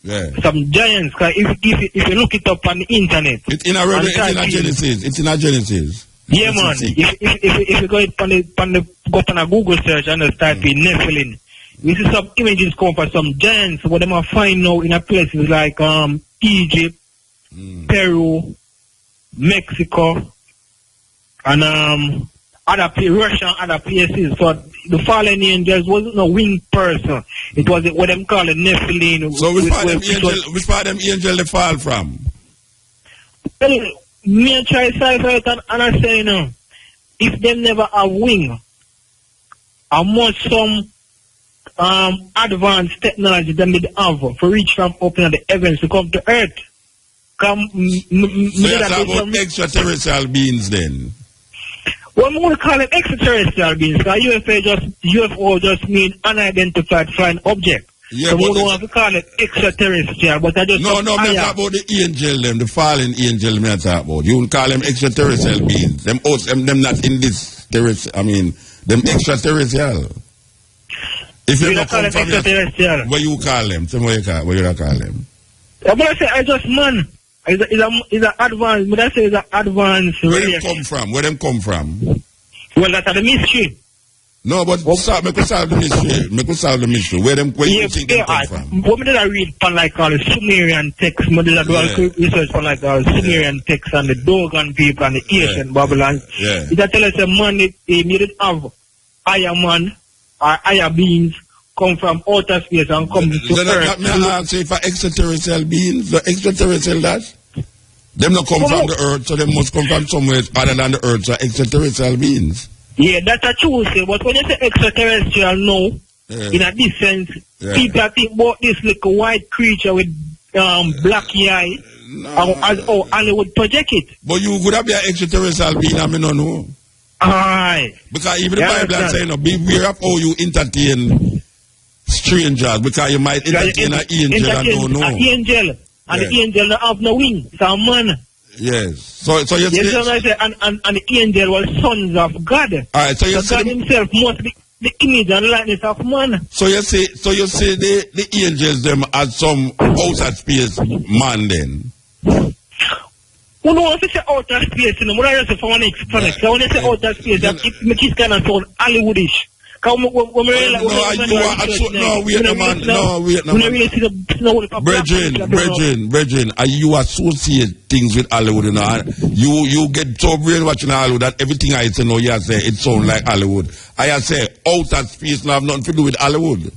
Yeah. Some giants. Cause if you look it up on the internet. It's in a Genesis. It's in a Genesis. Yeah, man. If you go on a Google search and start with Nephilim, we see some images come from some giants. What them are find now in a places like Egypt, Peru, Mexico, and Russia, other places. So the fallen angels wasn't no winged person. It was what them call a Nephilim. So which part them angel they fall from? Well, me and try to it and I say, you know, if them never have wing, how much some advanced technology them did have for reach from up in the heavens to come to earth. So you're talking about extraterrestrial beings then? Well, I'm going to call them extraterrestrial beings because UFO just mean unidentified flying object. Yeah, so we don't have to call it extraterrestrial, but I just... No, me talk about the angel, them, the fallen angel, me talk about. You won't call them extraterrestrial beings. Them not in this terrestrial, them extraterrestrial. If you don't call them extraterrestrial. What you call them? Tell me what you call them. I'm going to say, I just man. It's an advanced, but I say it's an advanced... Where them come from? Well, that's the mystery. No, but make us solve the mystery. Where you think they come from? What did I read on like all the Sumerian texts? What did I do research on like all the Sumerian texts and the Dogon people and the Asian Babylon? Yeah. It tell us a man they needed have higher man or higher beings come from outer space and come to Earth. May I ask you for extraterrestrial beings? The extraterrestrial that? Them not come from the Earth, so they must come from somewhere other than the Earth, so extraterrestrial beings. Yeah, that's a true say, but when you say extraterrestrial now, in a this sense, people think about this little white creature with black eye, as Hollywood project it. But you could have been an extraterrestrial being, I don't know. Alright. Because even the Bible says, beware of how you entertain strangers, because you might entertain an angel and don't know. An angel, and the angel don't have no wing, it's a man. Yes. So you say, and the angel was sons of God. Alright, so you say God himself must be the image and likeness of man. So you say the angels them as some outer space man then. Who knows if you say outer space, you know, what I say for one explanet. So when you say outer space, that it makes it kind of sound Hollywoodish. Brethren, you associate things with Hollywood, you know. You get so brainwashed in Hollywood that everything I say, no, you say it sounds like Hollywood. I say outer space now have nothing to do with Hollywood.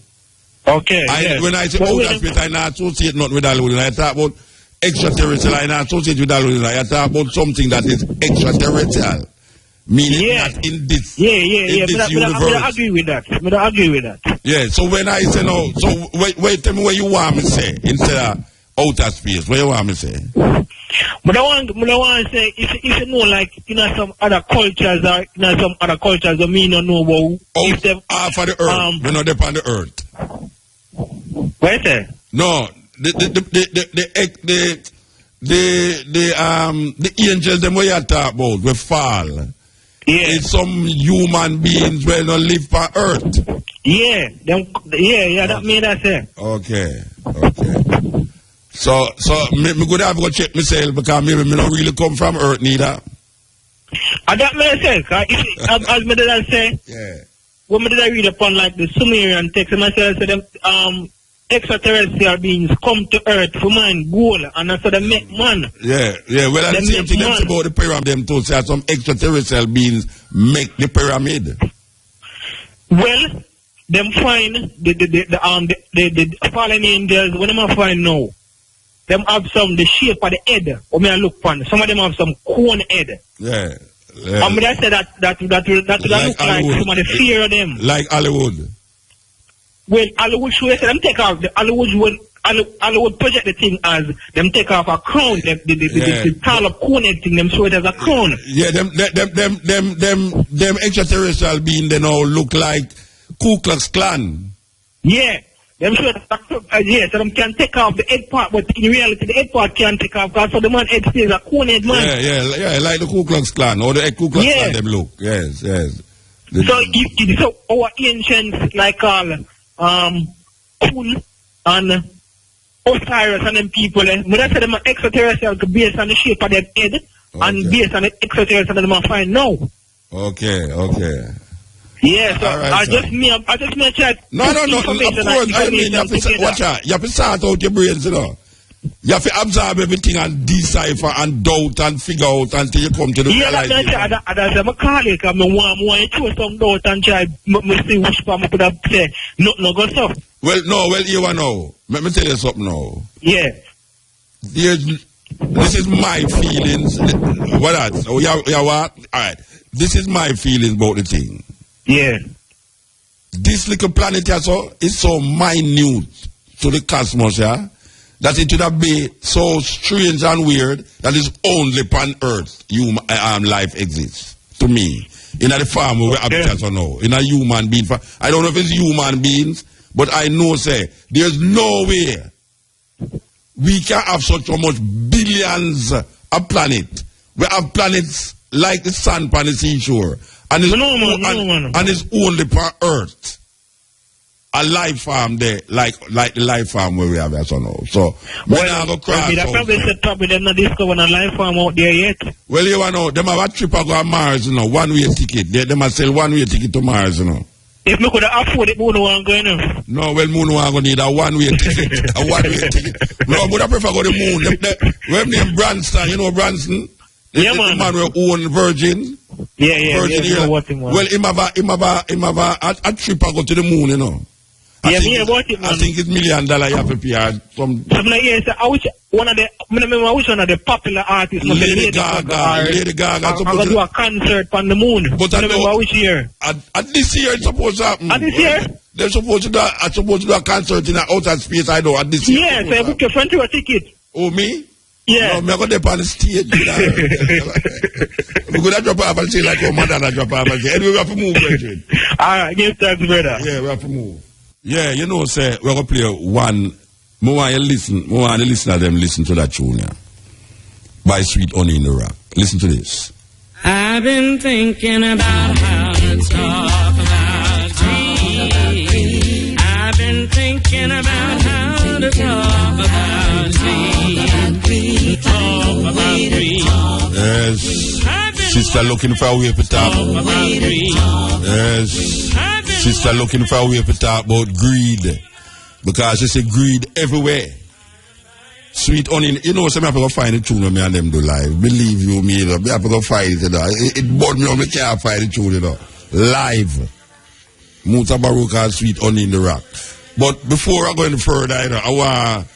Okay. When I say outer space, I not associate nothing with Hollywood. And I talk about extraterrestrial, I not associate with Hollywood. I talk about something that is extraterrestrial. Meaning not in this universe. I agree with that. Yeah, so when I say no, so wait, tell me what you want me to say instead of outer space. What you want me to say? But I want to say, if you know, like, some other cultures or, some other cultures that me don't know about. If they for the earth. We're not there on the earth. What is it? No, the angels, them what you talk about, we fall. Yeah. It's some human beings where don't live on earth. Yeah, that mean I say. Okay. So me could have to check myself because maybe me don't really come from earth neither. And that may say, as me did I say, when me did I read upon like the Sumerian text, and I said them extraterrestrial beings come to earth for man goal and that's how they make man. Yeah. Well, that's the same thing them about the pyramid them too. Say some extraterrestrial beings make the pyramid. Well, them find the fallen angels. When them find now, them have the shape of the head. Or me I look upon. Some of them have some cone head. Yeah. I mean, I say that will look like some of the fear of them. Like Hollywood. Well, Hollywood show them take off the Hollywood project the thing as them take off a crown, the tall up cone thing, them show it as a crown. Yeah, them extraterrestrial being they now look like Ku Klux Klan. Yeah. Them sure yes, so them can take off the head part, but in reality the head part can't take off because so the man head stays a cone head man. Yeah, like the Ku Klux Klan, or the Ku Klux Klan them look. Yes. So our ancients like all Cool and Osiris and them people, but I said them are extraterrestrial based on the shape of their head and based on the extraterrestrial that them find now. Okay. Yeah, so right, I just may try. No. Of course, I mean, you have to watch out. You have to start out your brains, you know. You have to absorb everything and decipher and doubt and figure out until you come to the realization. Yeah, that's I'm a colleague. I'm one to some doubt and try. Me see which part I could have said. No go so. Well, you know. Let me tell you something now. Yeah. This is my feelings. What that? Oh, yeah, what? All right. This is my feelings about the thing. Yeah. This little planet here is so minute to the cosmos, yeah, that it would have been so strange and weird that it's only upon Earth life exists. To me. In the farm where we habitat or no. In a human being. I don't know if it's human beings, but I know, there's no way we can have such much billions of planets. We have planets like the sun on the seashore. And it's only per Earth. A life farm there, like the life farm where we have here, so no. So when I go cross, probably they're not discovering a life farm out there yet. Well, you know, them have a trip to go to Mars, you know, one-way ticket. They must sell one-way ticket to Mars, you know. If we could afford it, we don't want to go in. No, well, we don't need a one-way ticket. A one-way ticket. No, but I prefer go to the moon. We have named Branston, you know Branston? Yeah, the man who own Virgin. Yeah. Virgin here. Well, him have a trip to go to the moon, you know. I think it's $1 million you have to pay from. I wish one of the popular artists, Lady Gaga. I'm going to do a concert on the moon. But I know which year. At this year it's supposed to happen. At this year? They're supposed to do a concert in outer space, I know, at this year. Yeah, so I book your friend to a ticket. Oh, me? Yeah. No, I'm going to go on the stage. We're going to drop off and say like your mother drop off and say, anyway, we have to move, Virgin. All right, give thanks, brother. Yeah, we have to move. Yeah, you know, we're going to play one. I want to listen to them listen to that tune, yeah, by Sweet Honey in the Rock. Listen to this. I've been thinking about how to talk about greed. I've been thinking about how to talk about greed. Talk about greed. Yes. Sister looking for a way to talk. Yes. Sister looking for a way to talk about greed. Because you see greed everywhere. Sweet Honey, you know, some people go find the tune of me and them do live. Believe you me, you know, I have to go find it, you know. It bored me on, me can't find the tune, you know. Live. Mutabauka, Sweet Honey in the Rock. But before I go any further, you know, I want to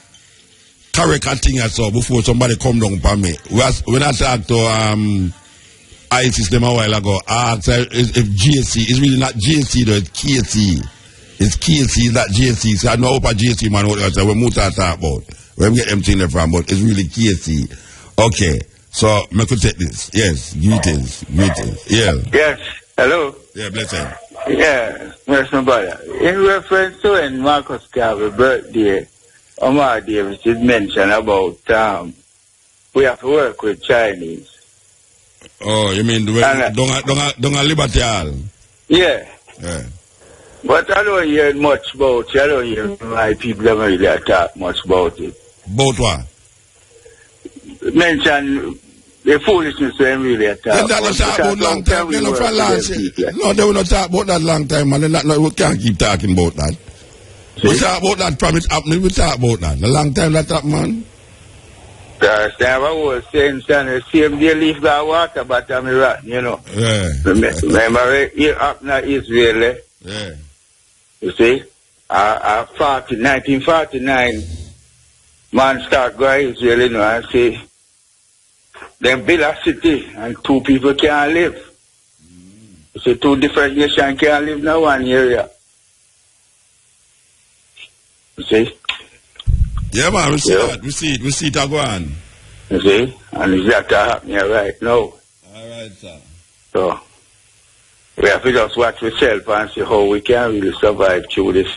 correct a thing I saw before somebody come down upon me. When I talked to ISIS them a while ago, I asked if JC, it's really not JC though, it's KC. It's KC, it's not JC. So I know about JC man, what we're Muta talk about. Where we get empty in the from, but it's really KC. Okay, so me could take this. Yes, greetings. Yeah. Yes, hello. Yeah, bless him. Yeah, where's my brother? In reference to when Marcus Garvey's birthday, Omar Davis did mention about we have to work with Chinese. Oh, you mean don't liberty? Yeah. But I don't hear much about it. I don't hear my people don't really talk much about it. About what? Mention the foolishness when really talk. They don't talk about long time. They don't for last year. No, they will not talk about that long time, man. We can't keep talking about that. We talk about that promise happening. We talk about that. The long time that happened, man. That's I was saying, son, the same day leaf got water, but I'm rotten, you know. Yeah. Remember, it happened in Israel, Yeah. You see? 1949, man start going to Israel, you know, and say, them build a city and two people can't live. You see, two different nations can't live in one area. You see? Yeah, man, we see that. We see it go on. You see? And it's that happening right now. All right, sir. So, we have to just watch ourselves and see how we can really survive through this.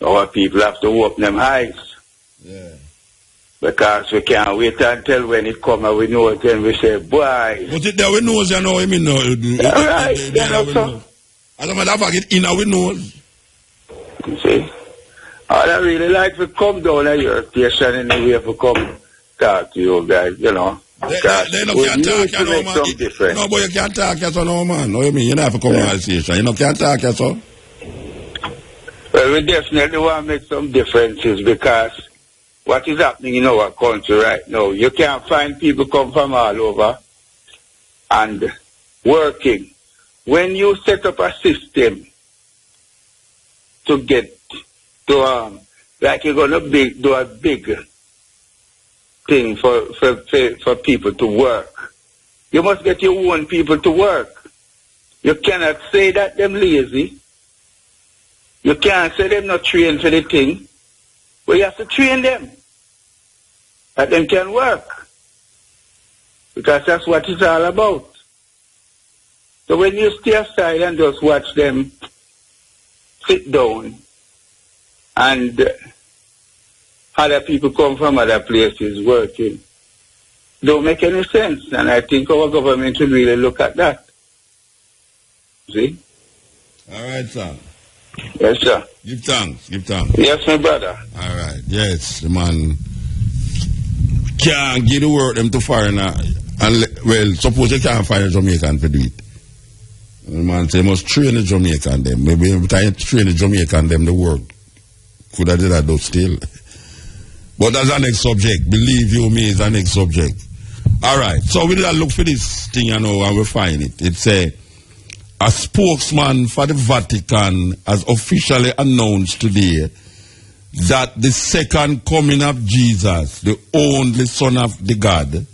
our people have to open them eyes. Yeah. Because we can't wait until when it comes and we know it, then we say, boy. But it there we knows, you know, I mean, no. Right, so. As a matter of fact, it in our nose. You see? I really like to come down at your station anyway to come talk to you guys, you know. They can't talk, you know, man. No, but you can't talk, you know, man. No, you mean, you don't have to come to our station. You know, can't talk, you know. Well, we definitely want to make some differences because what is happening in our country right now, you can't find people come from all over and working. When you set up a system to get to, like you're going to do a big thing for people to work, you must get your own people to work. You cannot say that them lazy. You can't say them not trained for the thing. But you have to train them. That them can work. Because that's what it's all about. So when you stay aside and just watch them sit down and other people come from other places working, don't make any sense. And I think our government should really look at that. See? All right, sir. Yes, sir. Give thanks. Give thanks. Yes, my brother. All right. Yes, the man can't give the word them to foreigner. And, well, suppose you can't find a Jamaican to do it. The man say, must train the Jamaican them. Maybe every time you train the Jamaican them, the work could have did that though still. But that's the next subject. Believe you me, is the next subject. All right. So we did a look for this thing, you know, and we find it. It's a spokesman for the Vatican has officially announced today that the second coming of Jesus, the only Son of the God,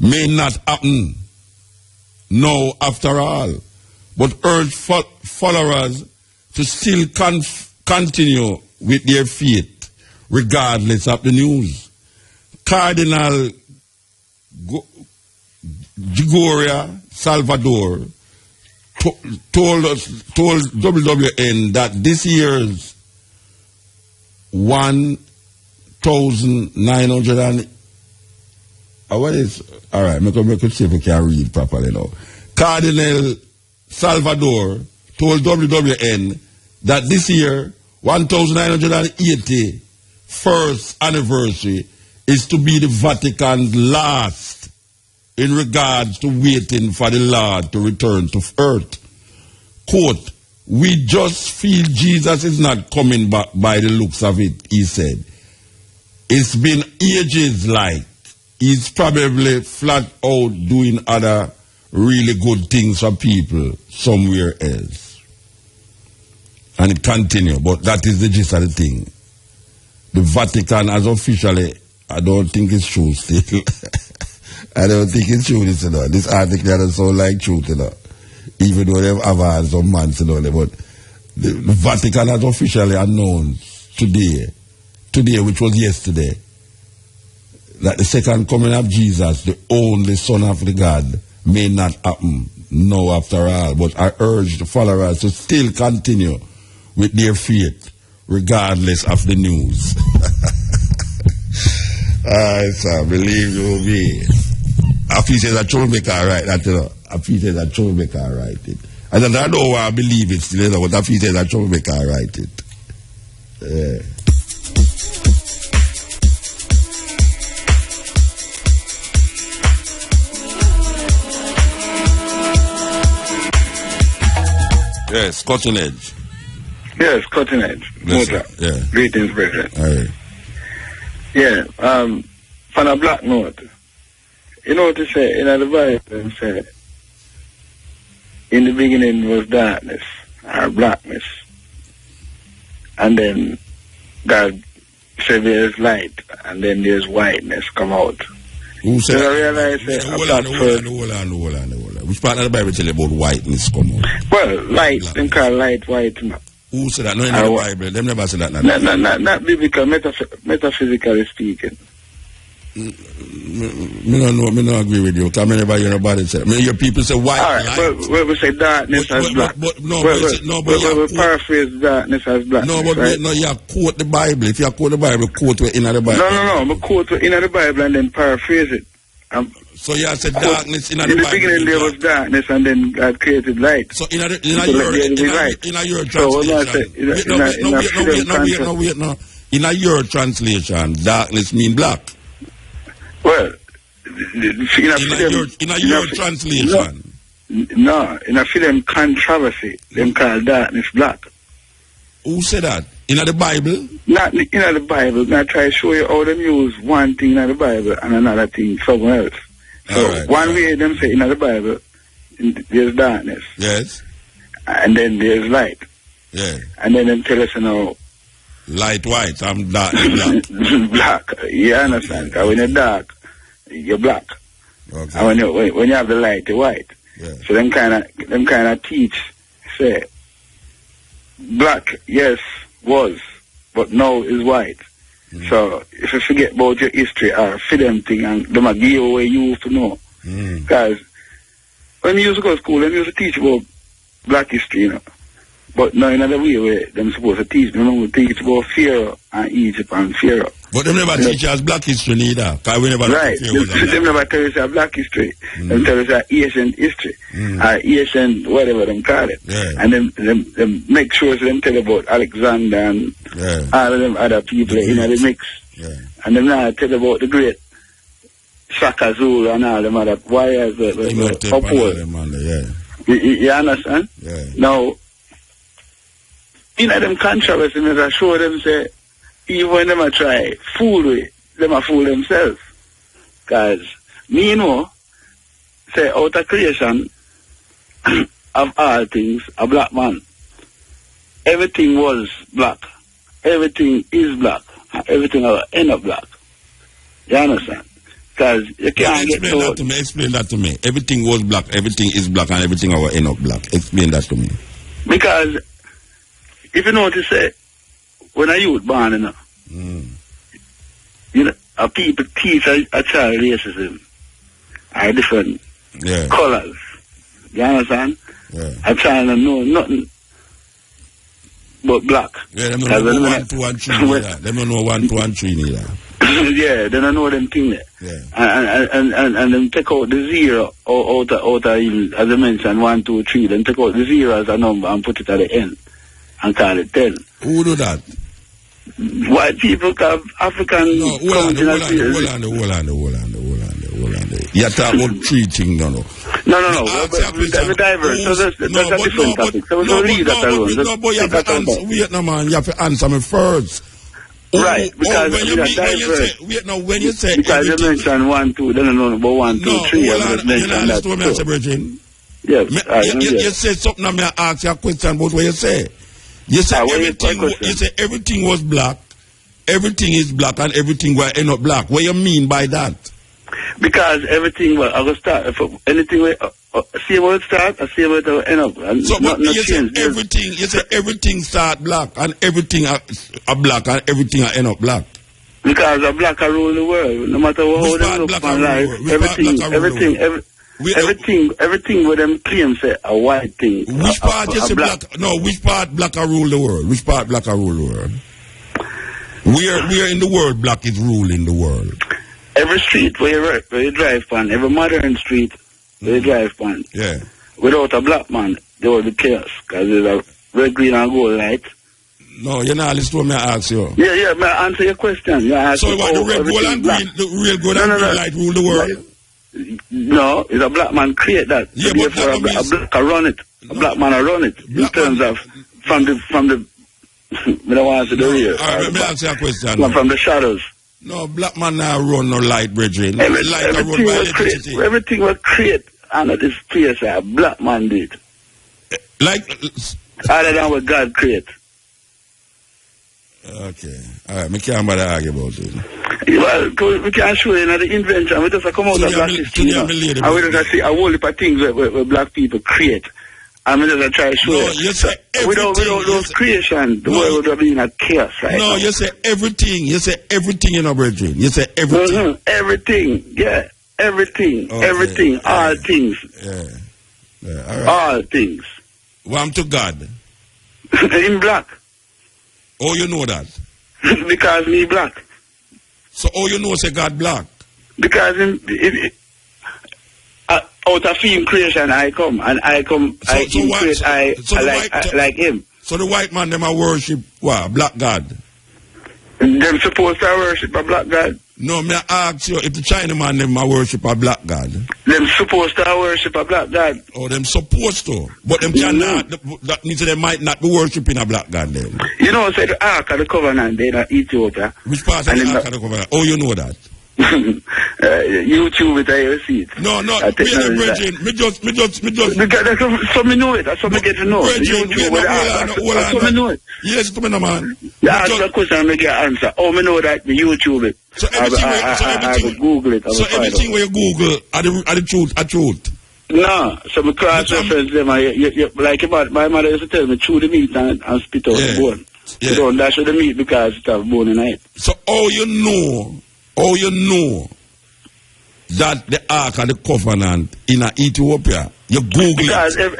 may not happen now after all, but urge followers to still continue with their faith regardless of the news. Cardinal Gregorio Salvador told WWN that this year's 1,900 what is all right? We could see if we can read properly now. Cardinal Salvador told WWN that this year 1,980 first anniversary is to be the Vatican's last in regards to waiting for the Lord to return to earth. Quote, we just feel Jesus is not coming back by the looks of it, he said. It's been ages like he's probably flat out doing other really good things for people somewhere else. And it continues, but that is the gist of the thing. The Vatican has officially, I don't think it's true still. I don't think it's true, this, you know. This article doesn't sound like truth, you know. Even though they've had some months, you know. But the Vatican has officially announced today, which was yesterday, that the second coming of Jesus, the only Son of the God, may not happen now after all. But I urge the followers to still continue with their faith, regardless of the news. Sir, believe you me. A piece is a troublemaker, right? That, you know, a piece is a troublemaker, right? It. I don't know why I believe it still, you know, but a piece is a troublemaker, right? It. Yes, cutting edge. Yes, cutting edge. Yes, yeah. Greetings, brethren. All right. Yeah, on a black note, you know what to say in the Bible, it said, in the beginning was darkness, or blackness. And then God said there's light, and then there's whiteness come out. Who said so I realize hold on. Which part of the Bible tell you about whiteness come out? Well, light, them call light white. Who said that? No, in the Bible. Them never said that. Not biblical, metaphysically speaking. Me no agree with you. Because I hear nobody say. Your people say white light. Well, we say darkness as black. But we paraphrase darkness as black. No, but right? You quote the Bible. If you quote the Bible, quote it in the Bible. No. I quote it in the Bible and then paraphrase it. So you said darkness in the Bible. In the beginning there was darkness and then God created light. So in your translation, in your translation, darkness mean black. Well, in your translation. No, in a film controversy, them call darkness black. Who said that? In the Bible? Not in the Bible. I try to show you how them use one thing in the Bible and another thing somewhere else. So one way them say in the Bible, there's darkness. Yes. And then there's light. Yeah. And then them tell us, light white, I'm dark. Black. You understand? Because when you're dark, you're black. Okay. And when you have the light, you're white. Yeah. So them kind of teach, say, black, yes, was, but now is white. So if you forget about your history or for them thing and them give you what you used to know. Because when you used to go to school, them used to teach about black history, But now in another way where them supposed to teach, them teach about Pharaoh and Egypt and Pharaoh. But them never teach us black history neither. We never right. Them never tell us black history. Them tell us ancient history. Ancient whatever them call it. Yeah. And them make sure them tell about Alexander and all of them other people in the mix. Yeah. And them now tell about the great Shaka Zulu and all them other warriors You understand? Yeah. Now in them controversy, I show them say, even when them try fool with, them fool themselves. Because me say out of creation of all things, a black man. Everything was black. Everything is black. Everything will end up black. You understand? Because you can't Explain that to me. Everything was black, everything is black, and everything will end up black. Explain that to me. Because if you notice, when a youth born, a people teach a child racism are different colors. You understand? Yeah. A child don't know nothing but black. Yeah, they don't know 1, 2, and 3 neither. They don't know 1, 2, and 3 neither. Yeah, they don't know them things there. Yeah. And then take out the zero out of as I mentioned, 1, 2, 3. Then take out the zero as a number and put it at the end. And call it 10. Who do that? White people call African. No, hold on. You're talking about 3 things, No. Let me divert. So that's a different topic. So we'll leave that alone. No, but you have to answer. Wait, no, man. You have to answer me first. Right, because when you say because you mentioned 1, 2, then I know about 1, 2, 3. I just mentioned that. You said something, and I ask you a question about what you say. You say everything was black, everything is black, and everything will end up black. What you mean by that? Because everything will, I will start, anything will, see where it start, I see where it will end up. And so but you say everything start black, and everything are black, and everything will end up black. Because a black will rule the world, no matter how they look upon life, everything with them claim say a white thing. Which part you say black? No, which part black will rule the world? Which part black will rule the world? Where in the world black is ruling the world? Every street where you drive on, every modern street where you drive on. Yeah. Without a black man, there will be chaos because there's a red, green, and gold light. No, you're not listening to me ask you. Yeah, may I answer your question? So what, the red, gold, and green, the real gold and green light rule the world? No, it's a black man create that. Yeah, so but that a black run it. A black man run it. In terms of from the I don't want to do here. All right, let me ask you a question. From the shadows. No, black man now run no light, brethren. Everything was create under this place. A black man did. Other than what God create. Okay. All right, I can't bother argue about it. Well, we can show you the invention. We just come out of black history. And we just see a whole heap of things where black people create. I'm just try to show No, you say everything. Without those creation, the world would have been a chaos right now. No, you say everything. You say everything in our brethren. You say everything. Mm-hmm. Everything, yeah. Everything, Okay. everything, all things. Yeah, all right. All things. Well, I'm to God. In black. Oh, you know that? Because me black. So, oh, you know say God black? Because out of him creation I come, and I come, like him. So the white man, them a worship, what, black God? Them supposed to worship a black God. No, me ask you, if the China man, them a worship a black God? Them supposed to worship a black God. Oh, them supposed to. But them cannot, that means they might not be worshiping a black God then. You know, say the Ark of the Covenant, they in Ethiopia. Which part of the Ark of the Covenant? Oh, you know that? YouTube it, I see it. No, me and the Virgin, me just. So me know it, that's what me get to know. Virgin, so me know it. Yes, come on, man. You ask the question and me get answer. Oh, me know that, me YouTube it. So everything, I will Google it. So everything where you Google are the truth. No, so me cross-reference them. Like my mother used to tell me, chew the meat and spit out the bone. Yeah. You don't dash the meat because it have bone in it. So all you know that the Ark of the Covenant in Ethiopia, you Google because it.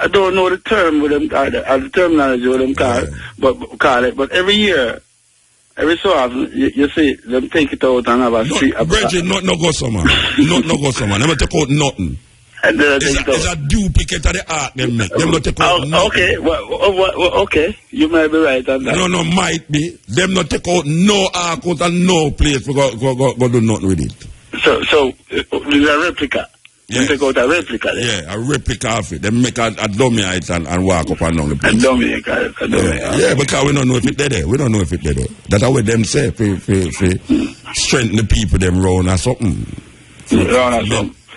I don't know the term with them, the terminology with them call it, but every year, every so often, you see them take it out and have a street. Bridget, no go so man. No go so man. Them not take out nothing. And then it's a duplicate of the Ark them make. Them not take out nothing. Okay, okay, you might be right on that. No, might be. Them not take out no Ark out and no place. Go do nothing with it. So it's a replica. Yes. You take out a replica then. Yeah, a replica of it. They make a dummy it and walk up and down the place. A dummy. Yeah, because we don't know if it's there. We don't know if it's there. That's how them say, for strengthen the people them round or something.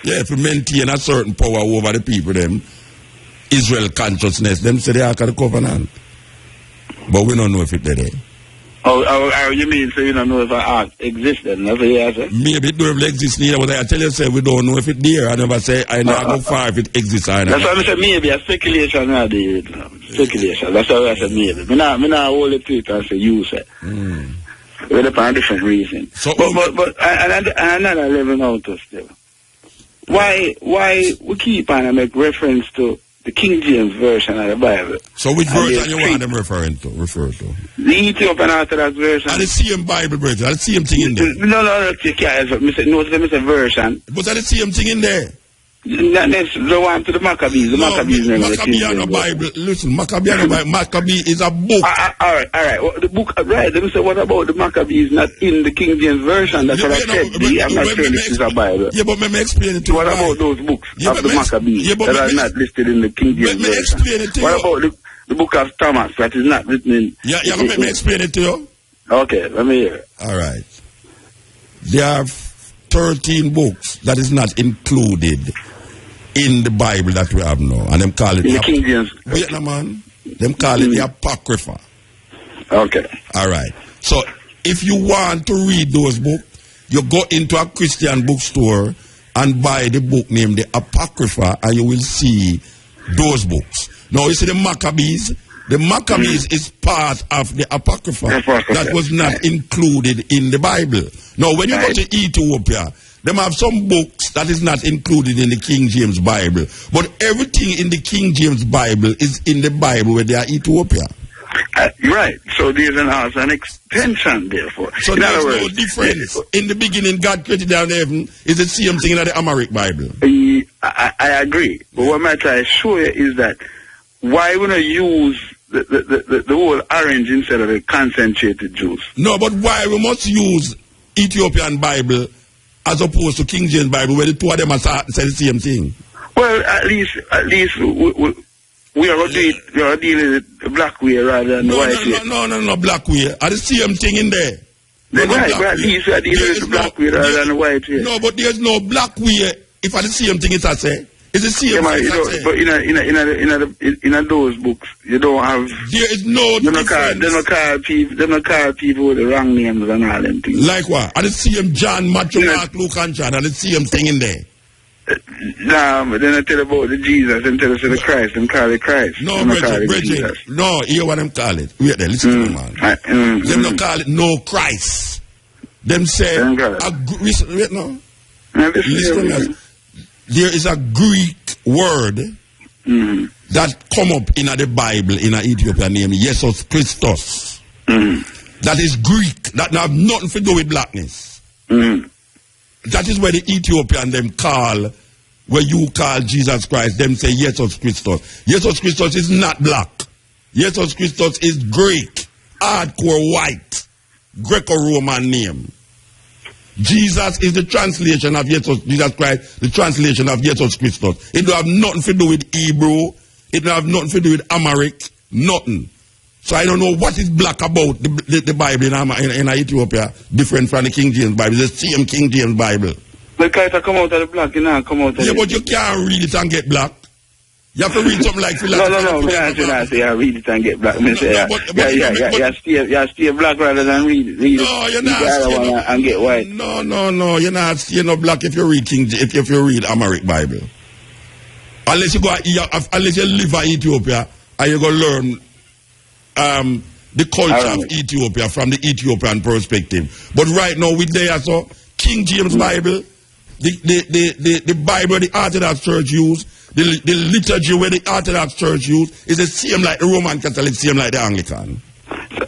Yeah, to maintain a certain power over the people them. Israel consciousness, them say they are the covenant. But we don't know if it's there. Oh, you mean so you don't know if an ark exists then? That's what you answer? Maybe it don't exist neither, but I tell you, say we don't know if it's there. I never say I never go far if it exists. That's why I said maybe a speculation. Speculation. That's why I said maybe. Me not hold it to it and say you say. With a different reason. So, but another level out of still. Why we keep on and make reference to the King James version of the Bible? So which version you want them refer to? The Ethiopian Orthodox version. And the same Bible version, and the same thing in there. No, you can't. It's a version. But the same thing in there. That's the one to the Maccabees. Maccabee and the Bible. Listen, Maccabee and the Bible. Maccabee is a book. All right. Well, the book, right. Let me say, what about the Maccabees not in the King James version? That's what I said. I'm not saying this is a Bible. Yeah, but let me explain it to you. What about those books of the Maccabees that are not listed in the King James version? Let me explain it to you. What about the book of Thomas that is not written in... Yeah, let me explain it to you. Okay, let me hear it. All right. There are 13 books that is not included in the Bible that we have now, and them call it in the King James. Wait, no, man. Them call it the Apocrypha. Okay. All right. So if you want to read those books, you go into a Christian bookstore and buy the book named the Apocrypha, and you will see those books. Now you see the Maccabees. The Maccabees is part of the Apocrypha that was not included in the Bible. Now when you go to Ethiopia, them have some books that is not included in the King James Bible. But everything in the King James Bible is in the Bible where they are Ethiopia. Right. So there's an extension, therefore. So in there's no difference. In the beginning, God created down heaven is the same thing in the Amharic Bible. I agree. But what I'm trying to show you is that why would I use the whole orange instead of the concentrated juice? No, but why we must use Ethiopian Bible as opposed to King James Bible, where the two of them are say the same thing? Well, at least we are dealing with the black way rather than the white way. No, black way. Are the same thing in there? Right, but at least we are dealing with the black way rather than the white way. No, but there's no black way. If I the same thing, it's I say. It's the same thing. But in those books, you don't have. There is no difference. They don't call people with the wrong names and all them things. Like what? Are the same John, Matthew, Mark, Luke, and John? Are the same thing in there? Nah, but then I tell about the Jesus and tell us the Christ and call it Christ. No, Bridget. No, hear what them call it. Wait there, listen to me, man. Them don't call it no Christ. Them say, wait no. Listen to me. There is a Greek word that come up in the Bible in a Ethiopian name, Jesus Christos. That is Greek. That have nothing to do with blackness. That is where the Ethiopian them call, where you call Jesus Christ, them say Jesus Christos. Jesus Christos is not black. Jesus Christos is Greek, hardcore white, Greco-Roman name. Jesus is the translation of Jesus Christ, the translation of Jesus Christos. It don't have nothing to do with Hebrew. It don't have nothing to do with Amharic. Nothing. So I don't know what is black about the Bible in Ethiopia, different from the King James Bible. It's the same King James Bible. But can't come out of the black, you know, come out of but you can't read it and get black. You have to read something like philosophy. No, I can't say I read it and get black. You stay black rather than read it. No, you're not and get white. No, you're not staying black if you read if you read Amharic Bible. Unless you live in Ethiopia and you go learn the culture of Ethiopia from the Ethiopian perspective. But right now with there, so King James Bible, the Bible the Orthodox Church use, the liturgy where the Orthodox Church use is the same like the Roman Catholic, same like the Anglican.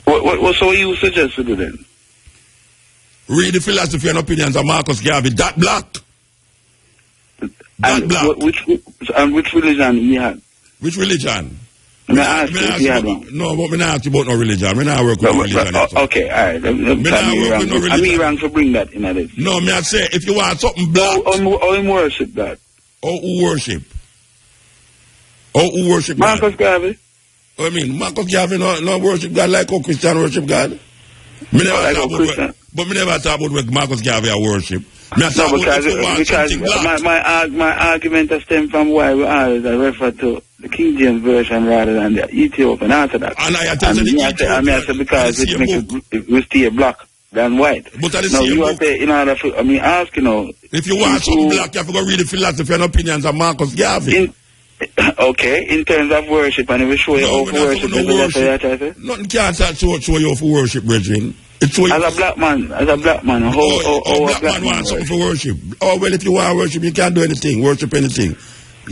So you suggest to do then? Read the philosophy and opinions of Marcus Garvey. That black. That black. Which religion he had? Which religion? No, but I'm not ask you about no religion. I'm not work with religion. Okay, all right. I'm wrong to bring that in this. No, I say if you want something black. How worship that? Who worship? Who worship God? Marcus Garvey. I mean, Marcus Garvey no worship God like how Christian worship God. Me never talk about what Marcus Garvey worship. Because my argument stem from why we always refer to the King James Version rather than the Ethiopian Orthodox. And I tell you the Ethiopian. Because it makes we stay black than white. But at the now same you have to, in order for, ask, if you want something black, you have to go read the philosophy and opinions of Marcus Garvey. Okay, in terms of worship, and if we show you how to worship, nothing can't show you how to worship, Brethren. As a black man, how a black man wants something for worship. Oh, well, if you want to worship, you can't do anything, worship anything.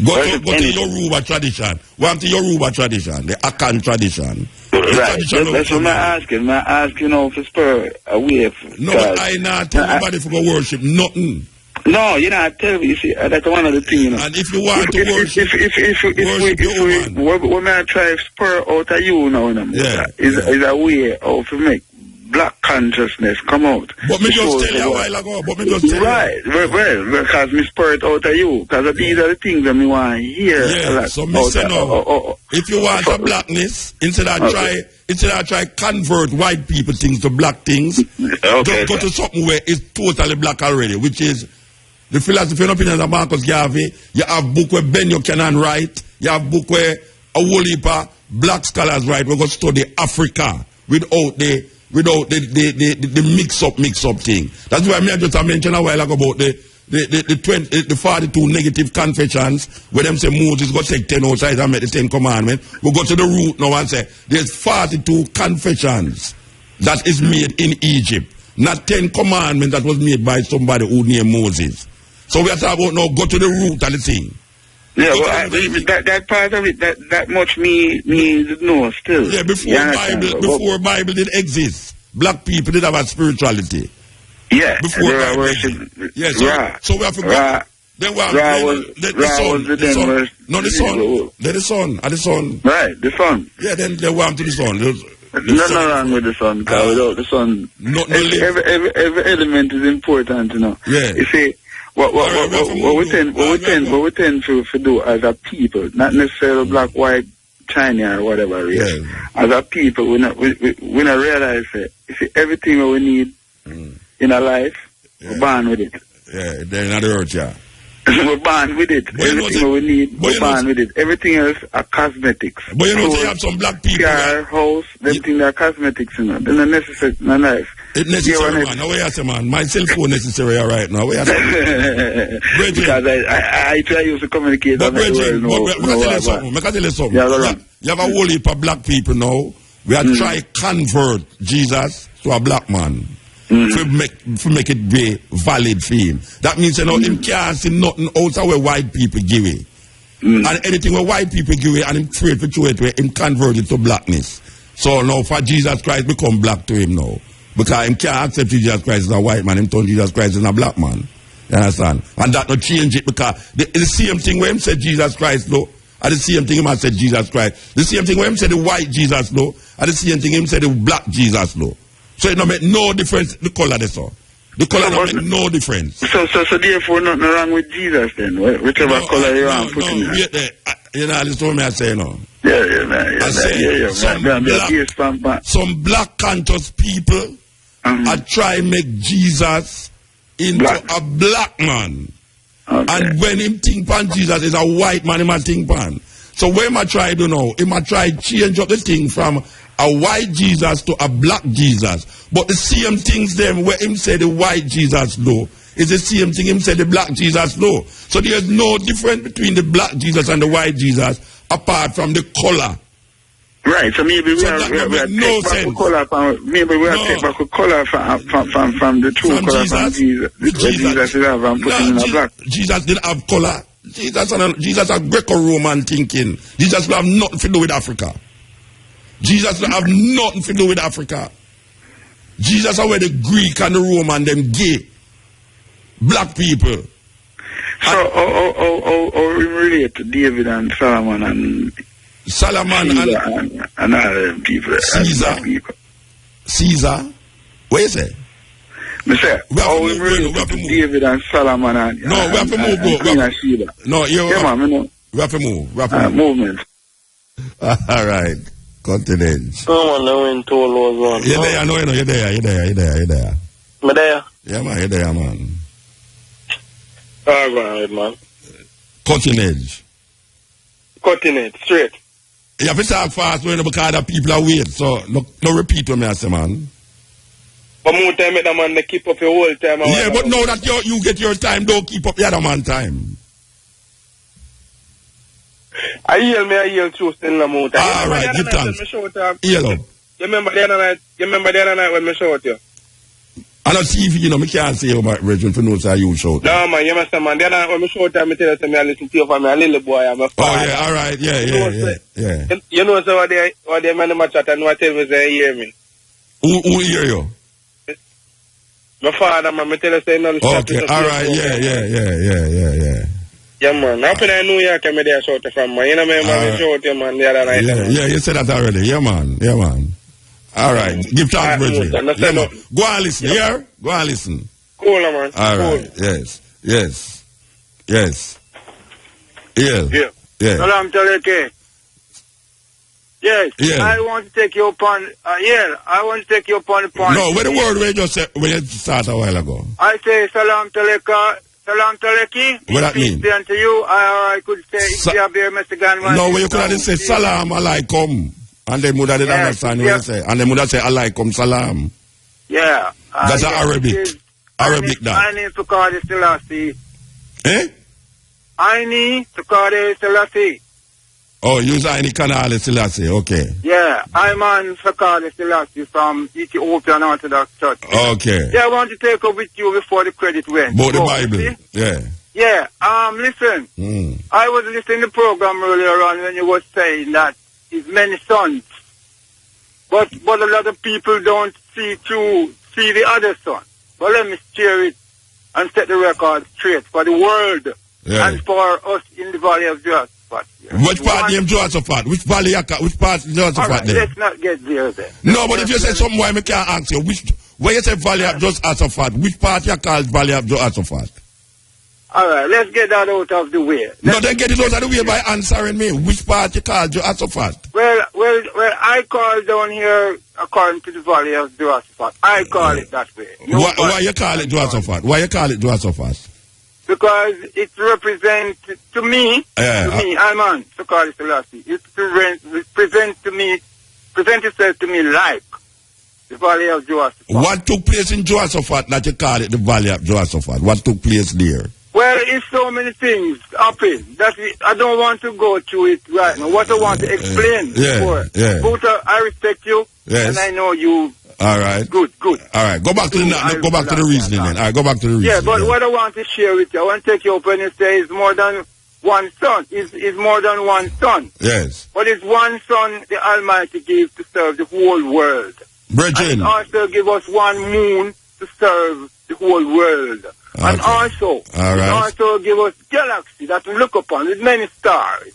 Go to Yoruba tradition. Want the Yoruba tradition, the Akan tradition. Right, that's what I'm asking. I'm asking, for spur away. No, but I not tell nobody for go worship, nothing. No, you're not telling me. You see, that's one of the things, And if you want to worship, when I try to spur out of you now, is a way to make black consciousness come out. But me just tell you a while ago. Right, well, because me spur it out of you. Because these are the things that me want to hear. Yeah, so me say no. If you want a blackness, instead of try convert white people things to black things, go to something where it's totally black already, which is the philosophy and opinions of Marcus Garvey. You have book where Ben Buchanan write. You have book where a whole heap of black scholars write. We're going to study Africa without the mix up thing. That's why I just mentioned a while ago about the 42 negative confessions where them say Moses go take 10 outside and make the 10 commandments. We go to the root now and say there's 42 confessions that is made in Egypt. Not 10 commandments that was made by somebody who named Moses. So we are talking about now go to the root of the thing. Yeah, well, that part of it, that much means no still. Yeah, before Bible did exist, black people did have a spirituality. Yeah, before Bible worship. Yeah, so we have to go. Then we have the sun. Right, the sun. Yeah, then they want to the sun. Nothing wrong with the sun, because without the sun, every element is important, Yeah. You see, what we tend to do as a people, not necessarily black, white, China or whatever race. Yeah. As a people, we not realize that you see everything that we need in our life, we're born with it. Yeah, they're not the earth, yeah. We're born with it. Everything we need, we're born with it. Everything else are cosmetics. But you know, you have some black people. Car, house, them things are cosmetics, They're not necessary in our life. It's necessary, man. Now, where you say, man? My cell phone necessary right now. Where you say? Because I try to communicate. But Bridget, I can tell you something. You have a whole heap of black people now. We are trying to convert Jesus to a black man. To make it be valid for him. That means, you know, him can't see nothing outside where white people give it. And anything where white people give it, and him trade for it, where him convert it to blackness. So now for Jesus Christ become black to him now. Because him can't accept Jesus Christ as a white man, him turn Jesus Christ as a black man. You understand? And that not change it, because the same thing where him said Jesus Christ, though, and the same thing him said Jesus Christ. The same thing where him said the white Jesus, though, and the same thing him said the black Jesus, though. So it don't make no difference the color they saw. The color don't make no difference. So therefore nothing wrong with Jesus then, whichever color you want to put in there. You know, this told me I say no. Some black conscious people are trying to make Jesus into a black man. Okay. And when him think pan Jesus is a white man, him a think pan. So what him a try to know? Him a try change up the thing from a white Jesus to a black Jesus. But the same things them where him say the white Jesus do is the same thing him say the black Jesus do. So there's no difference between the black Jesus and the white Jesus apart from the color. Right, so maybe we are take back the color from the true color from Jesus. Jesus did have and put him in a black. Jesus didn't have color. Jesus had Greco-Roman thinking. Jesus will have nothing to do with Africa. Jesus don't have nothing to do with Africa. Jesus are where the Greek and the Roman them gay. Black people. So how we relate to David and Solomon and and other people. Caesar? What you say? I say, how we relate to David and Solomon and we have to move, bro. We have to move. Movement. All right. Continent. Oh, man, I went to all those ones. You're there, you're there. Me there? Yeah, man, you're there, man. All right, man. Cutting edge. Cutting edge, straight. You have to talk fast when because the people are waiting. So, no repeat what I say, man. But more time, the man, they keep up your whole time. Yeah, but now that you get your time, don't keep up the other man's time. I hear truth in the motor. All right, give thanks. Heal up. You remember the other night when I showed you? I don't see if you know, I can't say about Religion for notes you shout. No, man, you must have, man. The other night when I showed you, I tell you, I listen to you for me, a little boy, I'm a father. Oh, yeah, all right, yeah. You know, so what they man in my chat, and what tell me, they hear me. Who hear you? My father, man, I tell you, say, no, okay, all right, yeah. Yeah, man. How can I know you can be there short from, man? You know, man, I showed you, man, the other night. Yeah, you said that already. Yeah, man. All right. Give thanks, Bridget. Go and listen, here. Go and listen. Cool, man. All right. Yes. Yeah. Salam Taleke. Yes. I want to take you upon, I want to take you upon the point. No, where the word where you just said, when you started a while ago. I say Salam Taleka. Salam Taleki. What that mean? To you, I could say, Mr. Ganman. No, you could have said Salam Alaikum. And then Muda didn't understand what you say. And then Muda say Alaikum Salam. Yeah. That's Arabic. Arabic that. I need to call it Selassie. Eh? I need to call it Selassie. Oh, use any Canal Selassie, okay. Yeah, I'm on Sakari Selassie from Ethiopian Orthodox Church. Okay. Yeah, I want to take up with you before the credit went. About the Bible, yeah. Yeah, listen. I was listening to the program earlier on when you were saying that it's many sons. But a lot of people don't see the other son. But let me steer it and set the record straight for the world and for us in the Valley of Josephat. Which part named Josephat? Which part Josephat there? Let's not get there then. No, but if you say something, why I can't ask you. When you say Valley of Josephat, which part you call Valley of Josephat? All right, let's get that out of the way. No, then get it out of the way by answering me. Which part you call Josephat? Well, I call down here according to the Valley of Josephat. I call it that way. Why you call it Josephat? Why you call it Josephat? Because it represents, to me, I'm on Sakari Selassie. It presents itself to me like The Valley of Jehoshaphat. What took place in Jehoshaphat that you call it the Valley of Jehoshaphat? What took place there? Well, it's so many things happen that I don't want to go through it right now. What I want to explain before. Buta, I respect you, and I know you. All right. Good. All right. Go back to the reasoning then. All right, go back to the reasoning. Yeah, but what I want to share with you, I want to take you up and say it's more than one son. It's more than one son. Yes. But it's one son the Almighty gave to serve the whole world. Brethren. And also give us one moon to serve the whole world. Okay. And also, also give us galaxy that we look upon with many stars.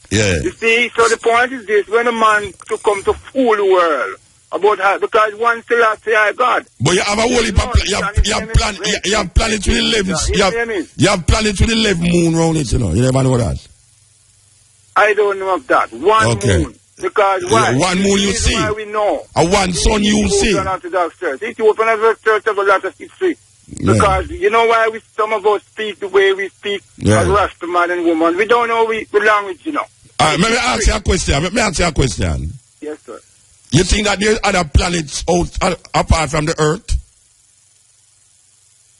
Yeah. You see, so the point is this, when a man to come to fool the world about how, because one still has to say, God. But you have a whole heap of you have planets with 11. You have planets with 11 moon around it, you know. You never know that. I don't know of that. One moon. Because why? One moon you see. Why we know. A one sun you see. If you open a church of a lot of history. Because you know why some of us speak the way we speak as Rasta man and woman. We don't know the language, you know. Alright, let me ask you a question. Yes, sir. You think that there are other planets apart from the Earth?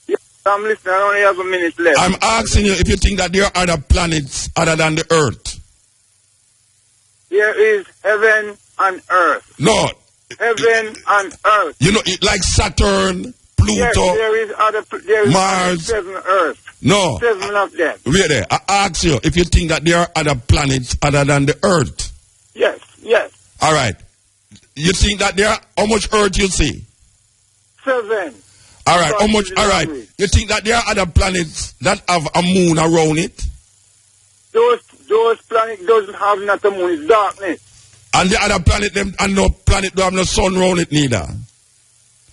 Yes, I'm listening. I only have a minute left. I'm asking you if you think that there are other planets other than the Earth. There is heaven and earth. No. Heaven and earth. You know, like Saturn, Pluto, yes, there is Mars, 7 Earths. No. 7 of them. Wait there. I ask you if you think that there are other planets other than the Earth. Yes. All right. You think that there are how much Earth you see? 7. All right. How much? All right. You think that there are other planets that have a moon around it? Those planets doesn't have not a moon. It's darkness. And the other planet, no planet don't have no sun around it neither.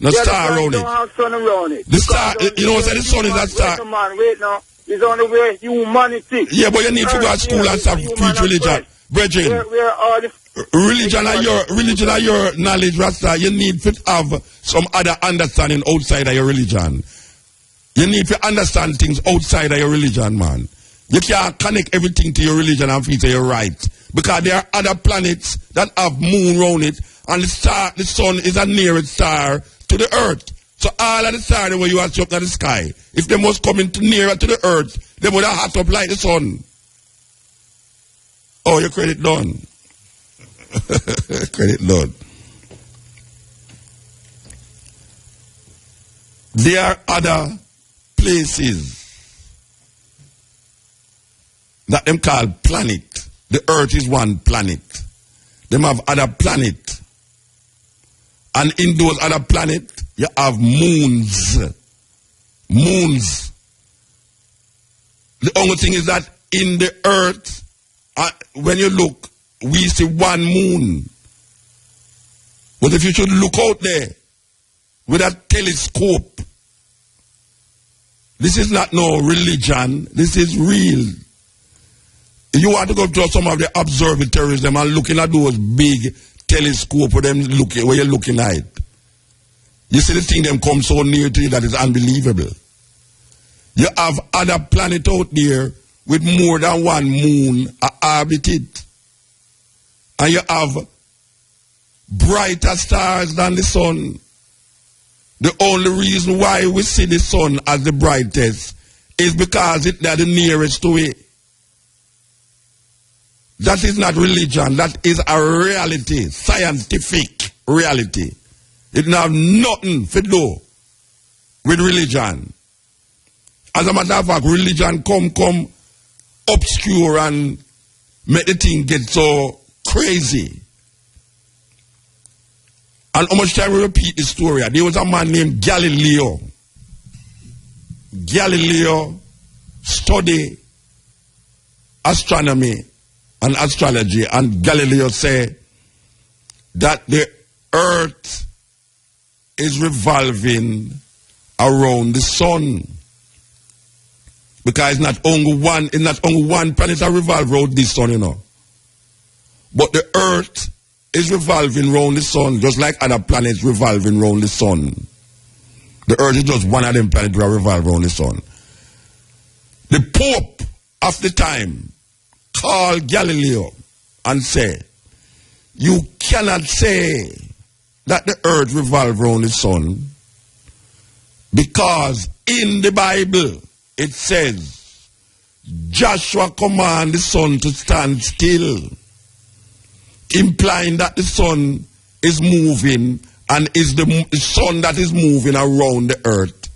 No star around it. Don't have sun around it. The star, you know what I'm saying? The sun is a star. Wait now. It's on the way humanity. Yeah, but you need to go to school and stuff, preach religion. Brethren, where are the religion and your knowledge, Rasta, you need to have some other understanding outside of your religion. You need to understand things outside of your religion, man. You can't connect everything to your religion and feel you're right. Because there are other planets that have moon around it, and the sun is a nearest star to the earth. So all of the stars where you are up in the sky, if they must come nearer to the earth, they would have hot up like the sun. Oh, your credit done. Credit done. There are other places that them call planet. The earth is one planet. Them have other planet. And in those other planets, you have moons. Moons. The only thing is that in the earth, when you look, we see one moon. But if you should look out there with a telescope, this is not no religion. This is real. You want to go to some of the observatories them and looking at those big telescope where you're looking at it. You see the thing them come so near to you that is unbelievable. You have other planets out there with more than one moon orbited. And you have brighter stars than the sun. The only reason why we see the sun as the brightest is because it's the nearest to it. That is not religion. That is a reality, scientific reality. It don't have nothing to do with religion. As a matter of fact, religion come obscure and make the thing get so crazy. And how much time we repeat the story? There was a man named Galileo. Galileo studied astronomy and astrology, and Galileo said that the earth is revolving around the sun. Because it's not only one planet that revolves around the sun, you know. But the earth is revolving around the sun, just like other planets revolving around the sun. The earth is just one of them planets that revolve around the sun. The Pope of the time called Galileo and said, you cannot say that the earth revolves around the sun? Because in the Bible it says Joshua commanded the sun to stand still, implying that the sun is moving and is the sun that is moving around the earth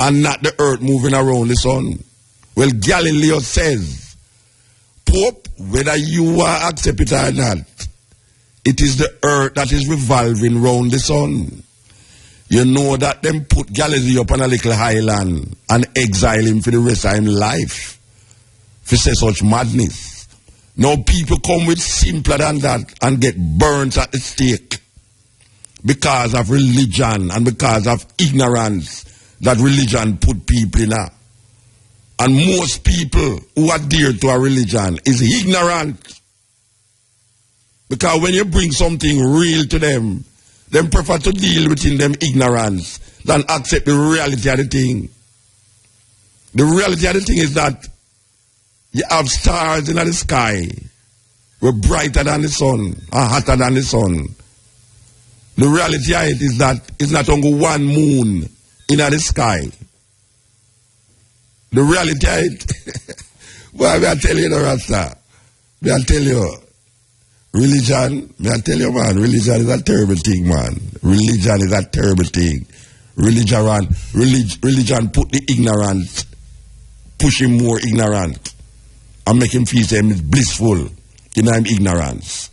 and not the earth moving around the sun. Well, Galileo says, Pope, whether you accept it or not, it is the earth that is revolving around the sun. You know that them put Galileo up on a little island and exile him for the rest of his life. For say such madness. Now people come with simpler than that and get burnt at the stake because of religion and because of ignorance that religion put people in. And most people who adhere to a religion is ignorant. Because when you bring something real to them, they prefer to deal within them ignorance than accept the reality of the thing. The reality of the thing is that you have stars in the sky, we're brighter than the sun, or hotter than the sun. The reality of it is that it's not only one moon in the sky. The reality of it, well, I tell you, the Rasta, I tell you, religion, I tell you, man, religion is a terrible thing, man. Religion is a terrible thing. Religion put the ignorant, push him more ignorant, and make him feel him is blissful in him ignorance.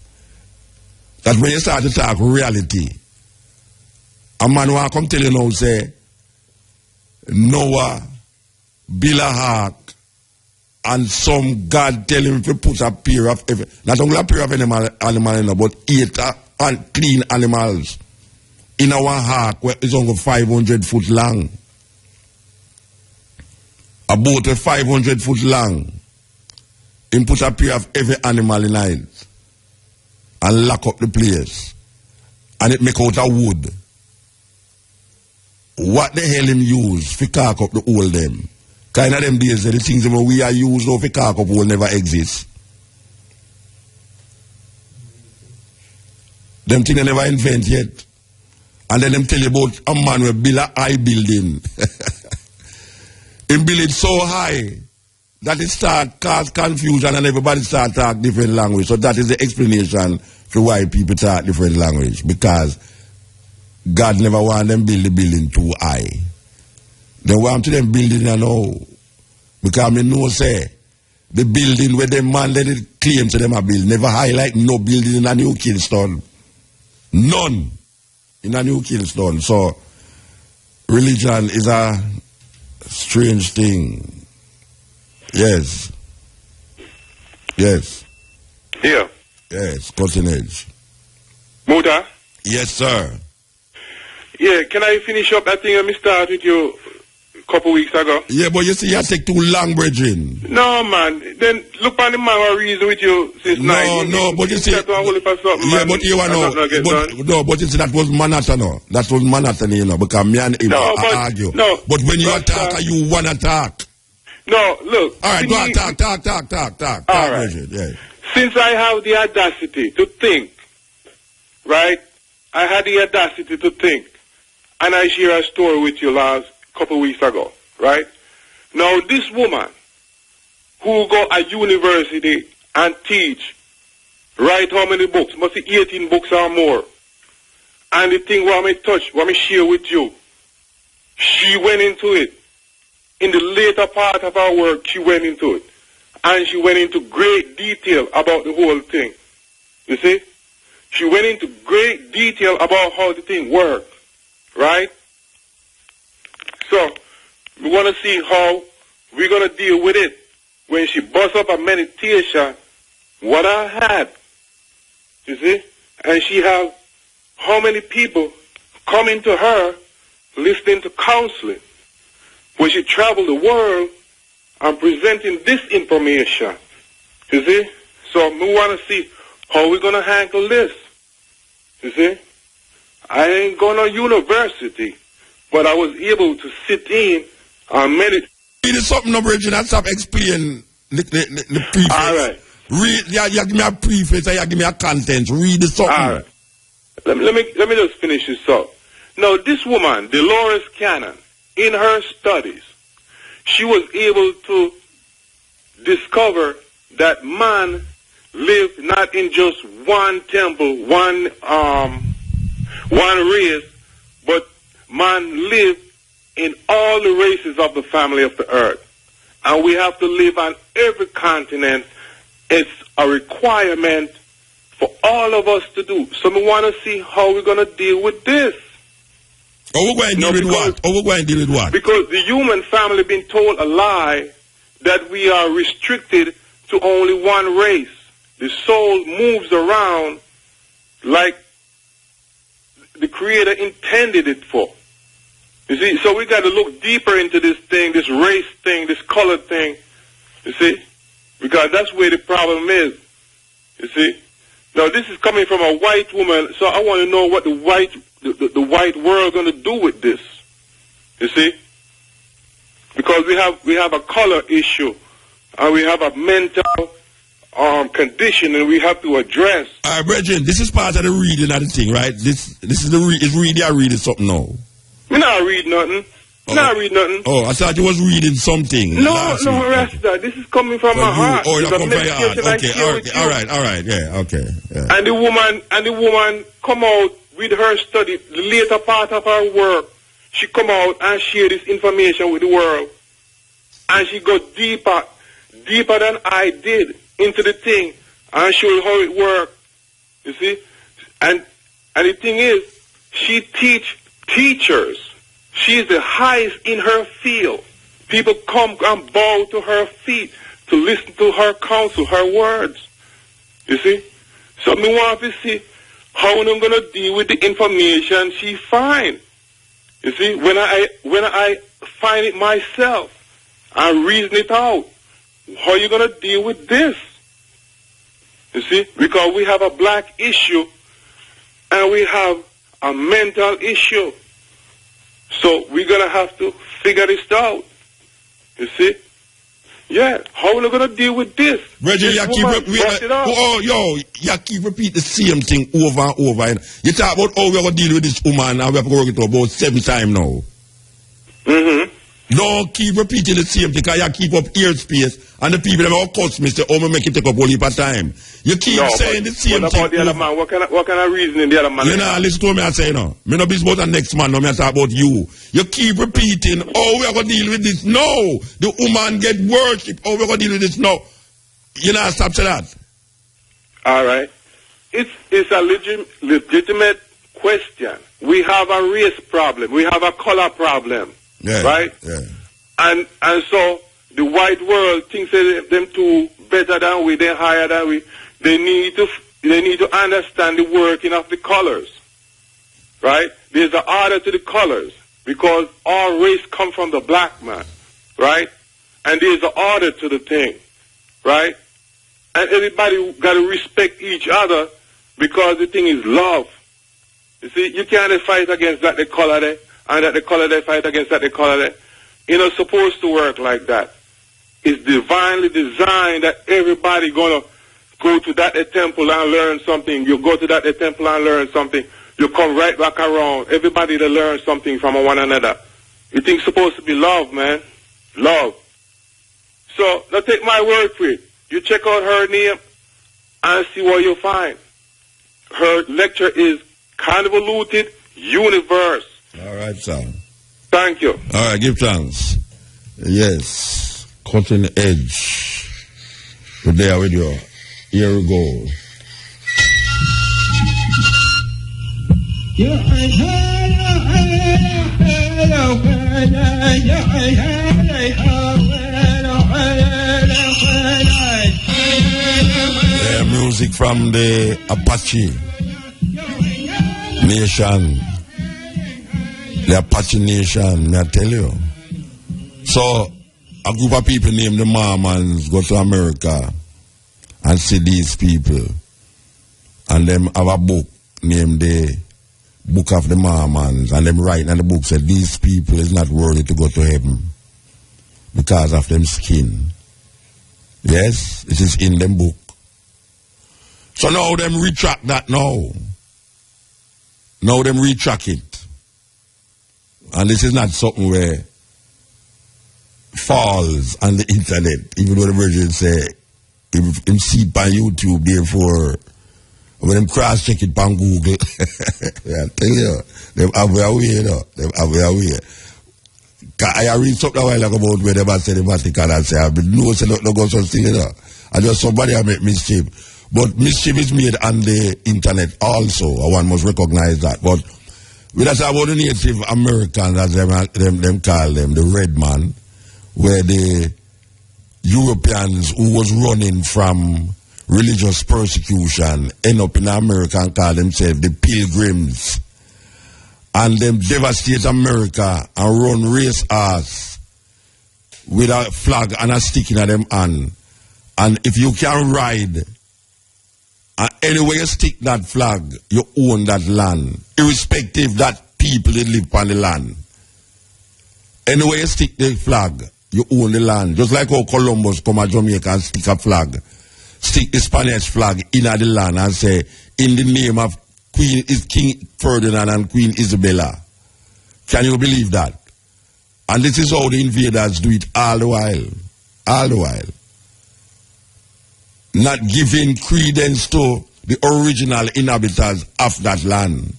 That when you start to talk reality, a man will come tell you now, say, Noah, build a ark, and some God tell him to put a pair of, not only a pair of animal, but 8 clean animals in our ark, where it's only 500 foot long. A boat 500 foot long. He put a pair of every animal in it and lock up the place. And it make out a wood. What the hell him use for cark up the whole them? Kind of them days, the things that we are used for cark up will never exist. Them things they never invent yet. And then them tell you about a man will build a high building. He build it so high that it start cause confusion and everybody start talk different language. So that is the explanation for why people talk different language. Because God never want them build the building too high. They want to them building you know. Because me know say the building where them man let it claim to them a build never highlight no building in a New Kingston. None in a New Kingston. So religion is a strange thing. Yes. Yes. Here. Yes, cutting edge. Muta? Yes, sir. Yeah, can I finish up that thing I started with you a couple weeks ago? Yeah, but you see, you take too long, brethren. No, man. Then look on the man who reason with you since night. No, but you see. Yeah, but you know. But you see, that was Manhattan, no. That was Manhattan, you know, because me and him argue. No. But when you attack, you want to talk. No, look. All right, go on, talk. All right. Yeah. Since I have the audacity to think, right? I had the audacity to think, and I share a story with you last couple weeks ago, right? Now, this woman who go at university and teach, write how many books? Must be 18 books or more. And the thing what I share with you, she went into it. In the later part of our work, she went into it. And she went into great detail about the whole thing. You see? She went into great detail about how the thing worked. Right? So, we want to see how we're going to deal with it. When she busts up a meditation, what I had. You see? And she have how many people coming to her listening to counseling. When she traveled the world and presenting this information. You see? So we want to see how we're going to handle this. You see? I ain't going to university, but I was able to sit in and meditate. Read something, no, Bridget, and stop explaining the preface. All right. Read, you give me a preface and you give me a content. Read the something. All right. let me just finish this up. Now, this woman, Dolores Cannon, in her studies, she was able to discover that man lived not in just one temple, one race, but man lived in all the races of the family of the earth. And we have to live on every continent. It's a requirement for all of us to do. So we want to see how we're going to deal with this. We're going to deal with what? We're going to deal with what? Because the human family been told a lie that we are restricted to only one race. The soul moves around like the Creator intended it for. You see, so we got to look deeper into this thing, this race thing, this color thing. You see, because that's where the problem is. You see, now this is coming from a white woman, so I want to know what the white world going to do with this. You see, because we have a color issue, and we have a mental condition, and we have to address. All right, Brethren, this is part of the reading of the thing, right? This is the is reading. I reading something now. Me not read nothing. Not read nothing. Oh, I thought you was reading something. No, Rasta. This is coming from my heart. Oh, it's coming from your heart. Okay, all right, yeah, okay. Yeah. And the woman come out with her study, the later part of her work. She come out and share this information with the world, and she go deeper than I did into the thing, and show how it works. You see, and the thing is, she teachers. She's the highest in her field. People come and bow to her feet to listen to her counsel, her words. You see? So me want to see how I'm going to deal with the information she finds. You see? When I find it myself, I reason it out. How are you going to deal with this? You see? Because we have a black issue and we have a mental issue. So we're going to have to figure this out. You see? Yeah. How are we going to deal with this? Reggie, you keep repeat the same thing over and over. And you talk about how we're going to deal with this woman and we have to work it about 7 times now. Mm-hmm. Don't keep repeating the same thing because you keep up airspace and the people that are cuss me say, oh, me make it take up a heap of time. You keep saying the same what thing. About the other man? What kind of reasoning the other man? You know, listen to me I say no. Me not be about the next man, no, me I talk about you. You keep repeating, oh, we're going to deal with this. No, the woman get worship. Oh, we're going to deal with this. No. You know, stop to that. All right. It's a legitimate question. We have a race problem. We have a color problem. Yeah, right? Yeah. And so the white world thinks that them two better than we, they're higher than we. They need to understand the working of the colors. Right? There's an order to the colors because all race come from the black man. Right? And there's an order to the thing. Right? And everybody got to respect each other because the thing is love. You see, you can't fight against that the color there. And that the color they fight against that the color they. It's not supposed to work like that. It's divinely designed that everybody gonna go to that temple and learn something. You go to that temple and learn something. You come right back around. Everybody to learn something from one another. You think it's supposed to be love, man. Love. So now take my word for it. You check out her name and see what you'll find. Her lecture is Convoluted Universe. All right, son. Thank you. All right, give thanks. Yes, cutting edge. We're there with you. Here we go. Music from the Apache Nation. The Apache Nation, may I tell you. So, a group of people named the Mormons go to America and see these people. And them have a book named the Book of the Mormons. And them write in the book said these people is not worthy to go to heaven because of them skin. Yes, it is in them book. So now them retract that now. Now them retrack it. And this is not something where falls on the internet, even though the Virgin say him see it on YouTube, therefore when them cross check it on Google. I tell you, them have their way, them have their way. I read something a while ago about where they say the Vatican and say, I know say no go such thing, I just somebody I make mischief. But mischief is made on the internet also. One must recognize that. But we just about the Native Americans, as them call them, the red man, where the Europeans who was running from religious persecution end up in America and call themselves the Pilgrims. And them devastate America and run race ass with a flag and a stick in them hand. And if you can ride, and anywhere you stick that flag, you own that land, irrespective that people that live on the land. Anywhere you stick the flag, you own the land. Just like how Columbus come to Jamaica and stick a flag, stick the Spanish flag in the land and say, in the name of King Ferdinand and Queen Isabella. Can you believe that? And this is how the invaders do it all the while. All the while. Not giving credence to the original inhabitants of that land.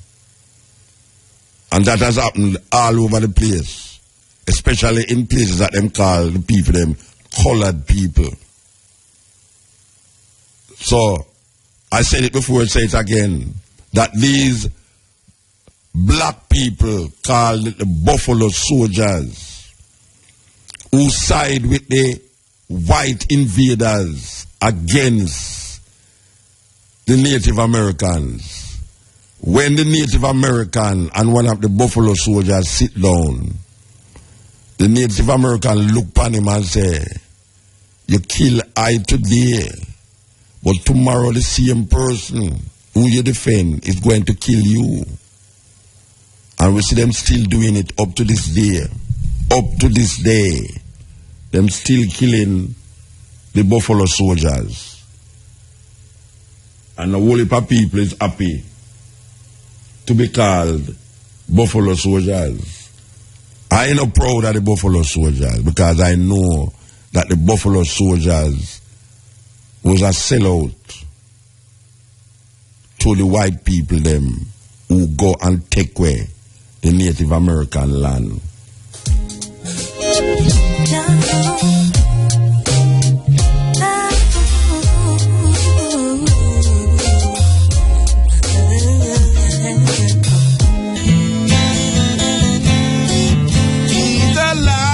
And that has happened all over the place. Especially in places that them call the people, them colored people. So, I said it before, I say it again, that these black people called the Buffalo Soldiers, who side with the white invaders against the Native Americans. When the Native American and one of the Buffalo Soldiers sit down, the Native American look upon him and say, you kill I today, but tomorrow the same person who you defend is going to kill you. And we see them still doing it up to this day. Up to this day. Them still killing the Buffalo Soldiers. And the whole heap of people is happy to be called Buffalo Soldiers. I ain't not proud of the Buffalo Soldiers because I know that the Buffalo Soldiers was a sellout to the white people them who go and take away the Native American land. He's a liar.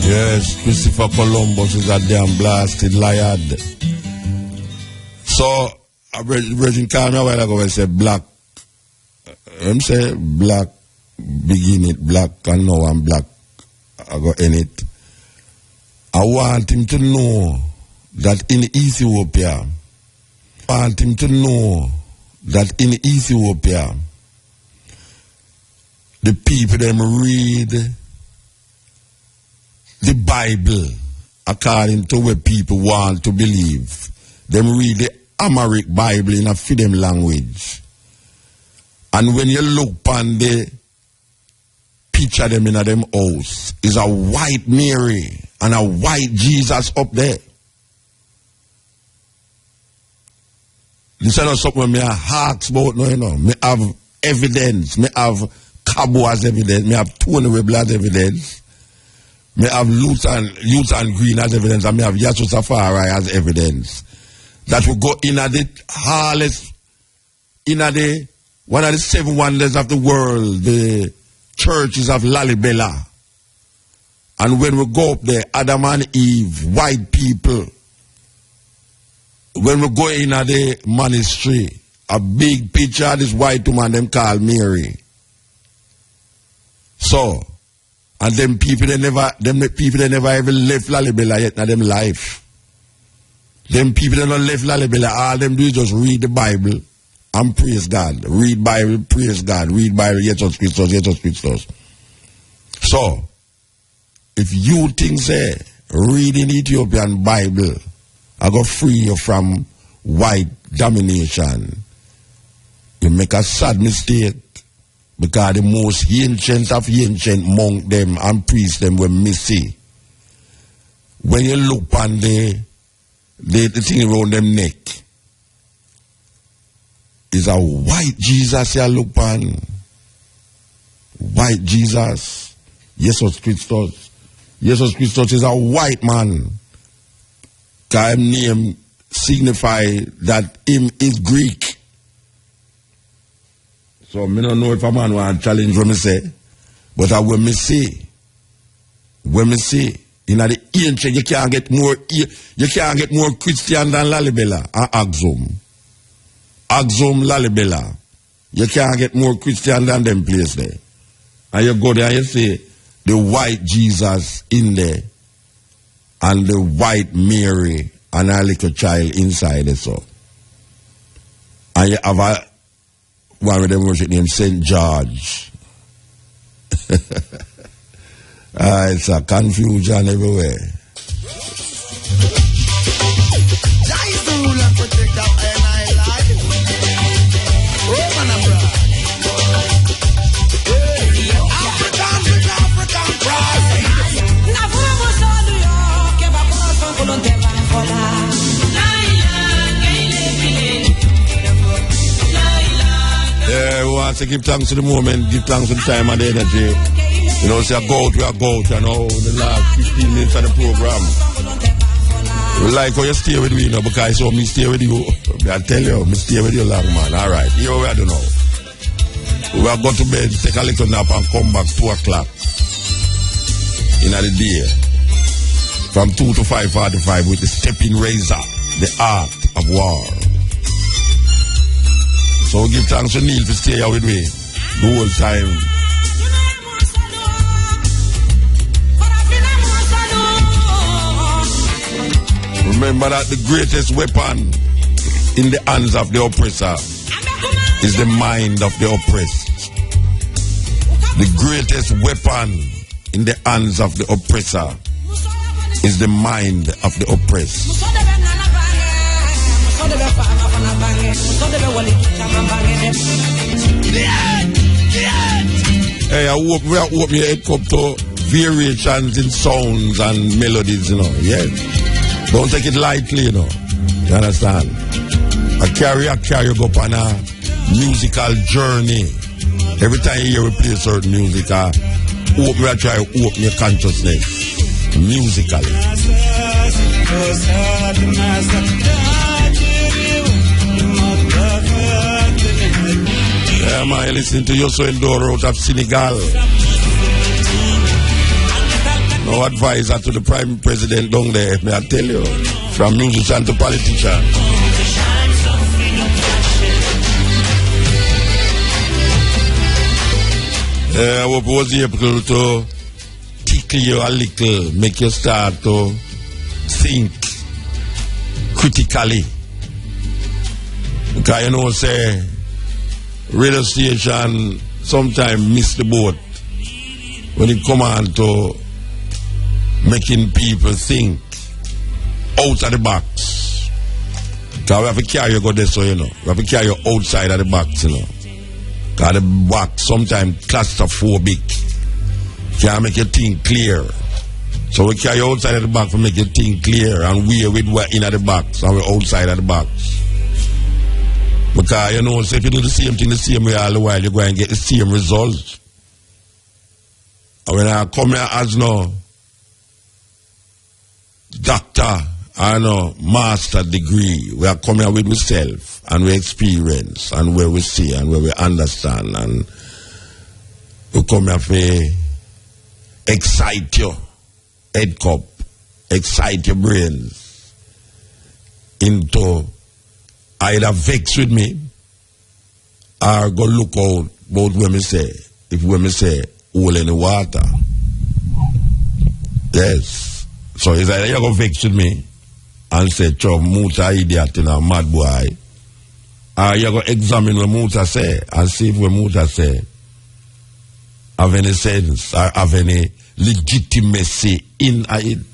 Yes, Christopher Columbus is a damn blasted liar. So, a Virgin called me a while ago and said black. Him say black, begin it, black, and now I'm black. I go in it. I want him to know that in Ethiopia, the people them read the Bible according to what people want to believe. Them read the Amharic Bible in a for them language. And when you look upon the picture them in them house, is a white Mary and a white Jesus up there. This is not something me ask about, no, you know. Me have evidence. Me have Cabo as evidence. Me have Tony Rebel as evidence. Me have Youth and Green as evidence. And me have Yasu Safari as evidence. That will go in at the hardest, in at the one of the 7 wonders of the world, the churches of Lalibela. And when we go up there, Adam and Eve, white people, when we go in at the monastery, a big picture of this white woman them called Mary. So, and them people they never even left Lalibela yet in them life. Them people that don't left Lalibela, all them do is just read the Bible and praise God. Read Bible, praise God. Read Bible, Jesus Christus, Jesus Christus. So, if you think, say, reading Ethiopian Bible, I go free you from white domination, You make a sad mistake. Because the most ancient of ancient monk them and priest them were missing. When you look on the thing around them neck, is a white Jesus you look on. White Jesus. Jesus Christus. Jesus Christus is a white man. His name signify that him is Greek. So I don't know if a man want to challenge what me say, but I will me say, when me say, in the ancient you can't get more Christian than Lalibela and Axum. Axum Lalibela. You can't get more Christian than them place there. And you go there and you see the white Jesus in there and the white Mary and a little child inside it. So. And you have a one of them worship named St. George. It's a confusion everywhere. Jah is the ruler and protector of my life. Oh, man, African Yeah, we want to give thanks to the moment, give thanks to the time and the energy. You know, say we are go, you know, the last 15 minutes of the program. We like how you stay with me, you know, because so me stay with you. I tell you, me stay with you long, man. All right, here we are, you know. We are going to bed, take a little nap and come back 2 o'clock in the day. From 2 to 5:45 with the stepping razor, the art of war. So we give thanks to Neil for staying here with me the whole time. Remember that the greatest weapon in the hands of the oppressor is the mind of the oppressed. The greatest weapon in the hands of the oppressor is the mind of the oppressed. Hey, I hope your head come to variations in sounds and melodies, you know. Yeah. Don't take it lightly, you know. You understand? I carry go on a musical journey. Every time you hear we play certain music, I try to open your consciousness musically. Yeah, man, you listening to Yoso Endoro out of Senegal. No advisor to the Prime President down there, may I tell you. From musician to politician. I hope I was able to tickle you a little, make you start to think critically. Because you know, say, radio station sometimes miss the boat when it come on to making people think out of the box. Because we have to carry you go there, so you know. We have to carry you outside of the box, you know. Because the box sometimes claustrophobic. Can't make you think clear. So we carry you outside of the box to make you think clear, and we're in the box and we're outside of the box. Because you know, so if you do the same thing the same way all the while, you're going to get the same results. And when I come here as no doctor, I know master degree, we are coming here with ourselves and we experience and where we see and where we understand, and we come here for excite your head cup, excite your brains into either vex with me or go look out about when me say, if when me say, hole in the water. Yes. So it's either you go vex with me and say, Chov, Muta idiot in a mad boy, or you go examine what Muta say and see if what Muta say have any sense or have any legitimacy in it.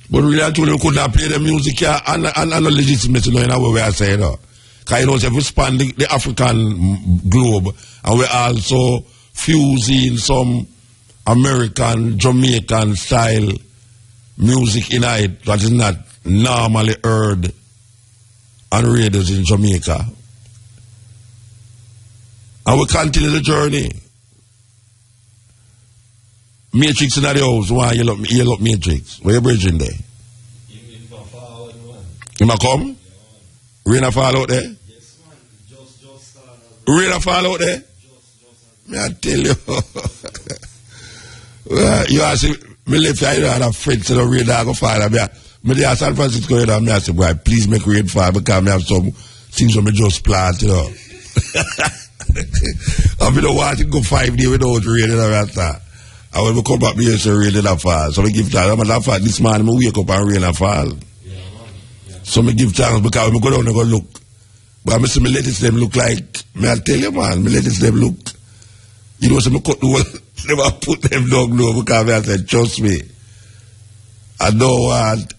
But really, I told you could not play the music here and no legitimacy in a way I say, no. Because you know, if we span the African globe, and we also fusing some American, Jamaican style music in it that is not normally heard on radios in Jamaica. And we continue the journey. Matrix in the house. Why you look Matrix? Where you bridging there? You might come? Rain a fall out there? Rain a fall out there? May I tell you? You ask me live here, I don't have friends that rain that go fall. Me there San Francisco, and I say, boy, please make rain fall because I have some things that I just plant, you know. I don't want to go 5 days without rain and that. And when we come back here, say rain and fall. So I give thanks. I'm fall. This morning, I wake up and rain and fall. So I give thanks because when I go down and go look. But I see my lettuce them look like, may I tell you, man, my lettuce them look. You know, so I cut the whole, never put them down now because I said, trust me. I don't want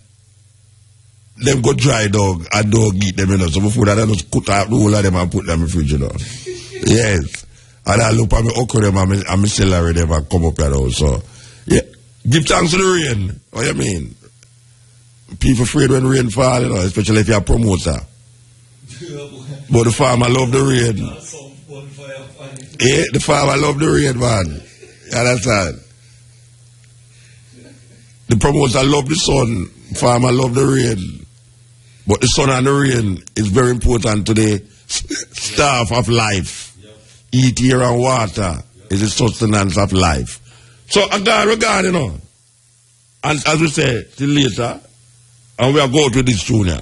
them go dry dog. I don't eat them, you know. So before that, I just cut out the whole of them and put them in the fridge, you know. Yes. And I look at my okra them and my celery them and come up here now. So, yeah. Give thanks to the rain. What you mean? People afraid when rain fall, you know, especially if you're a promoter. But the farmer love the rain. Yeah, the farmer love the rain, man. You understand? The promoter love the sun. The farmer love the rain. But the sun and the rain is very important to the staff of life. Eat, air, and water is the sustenance of life. So, regard, you know. And as we say, till later, and we are going to this tune here.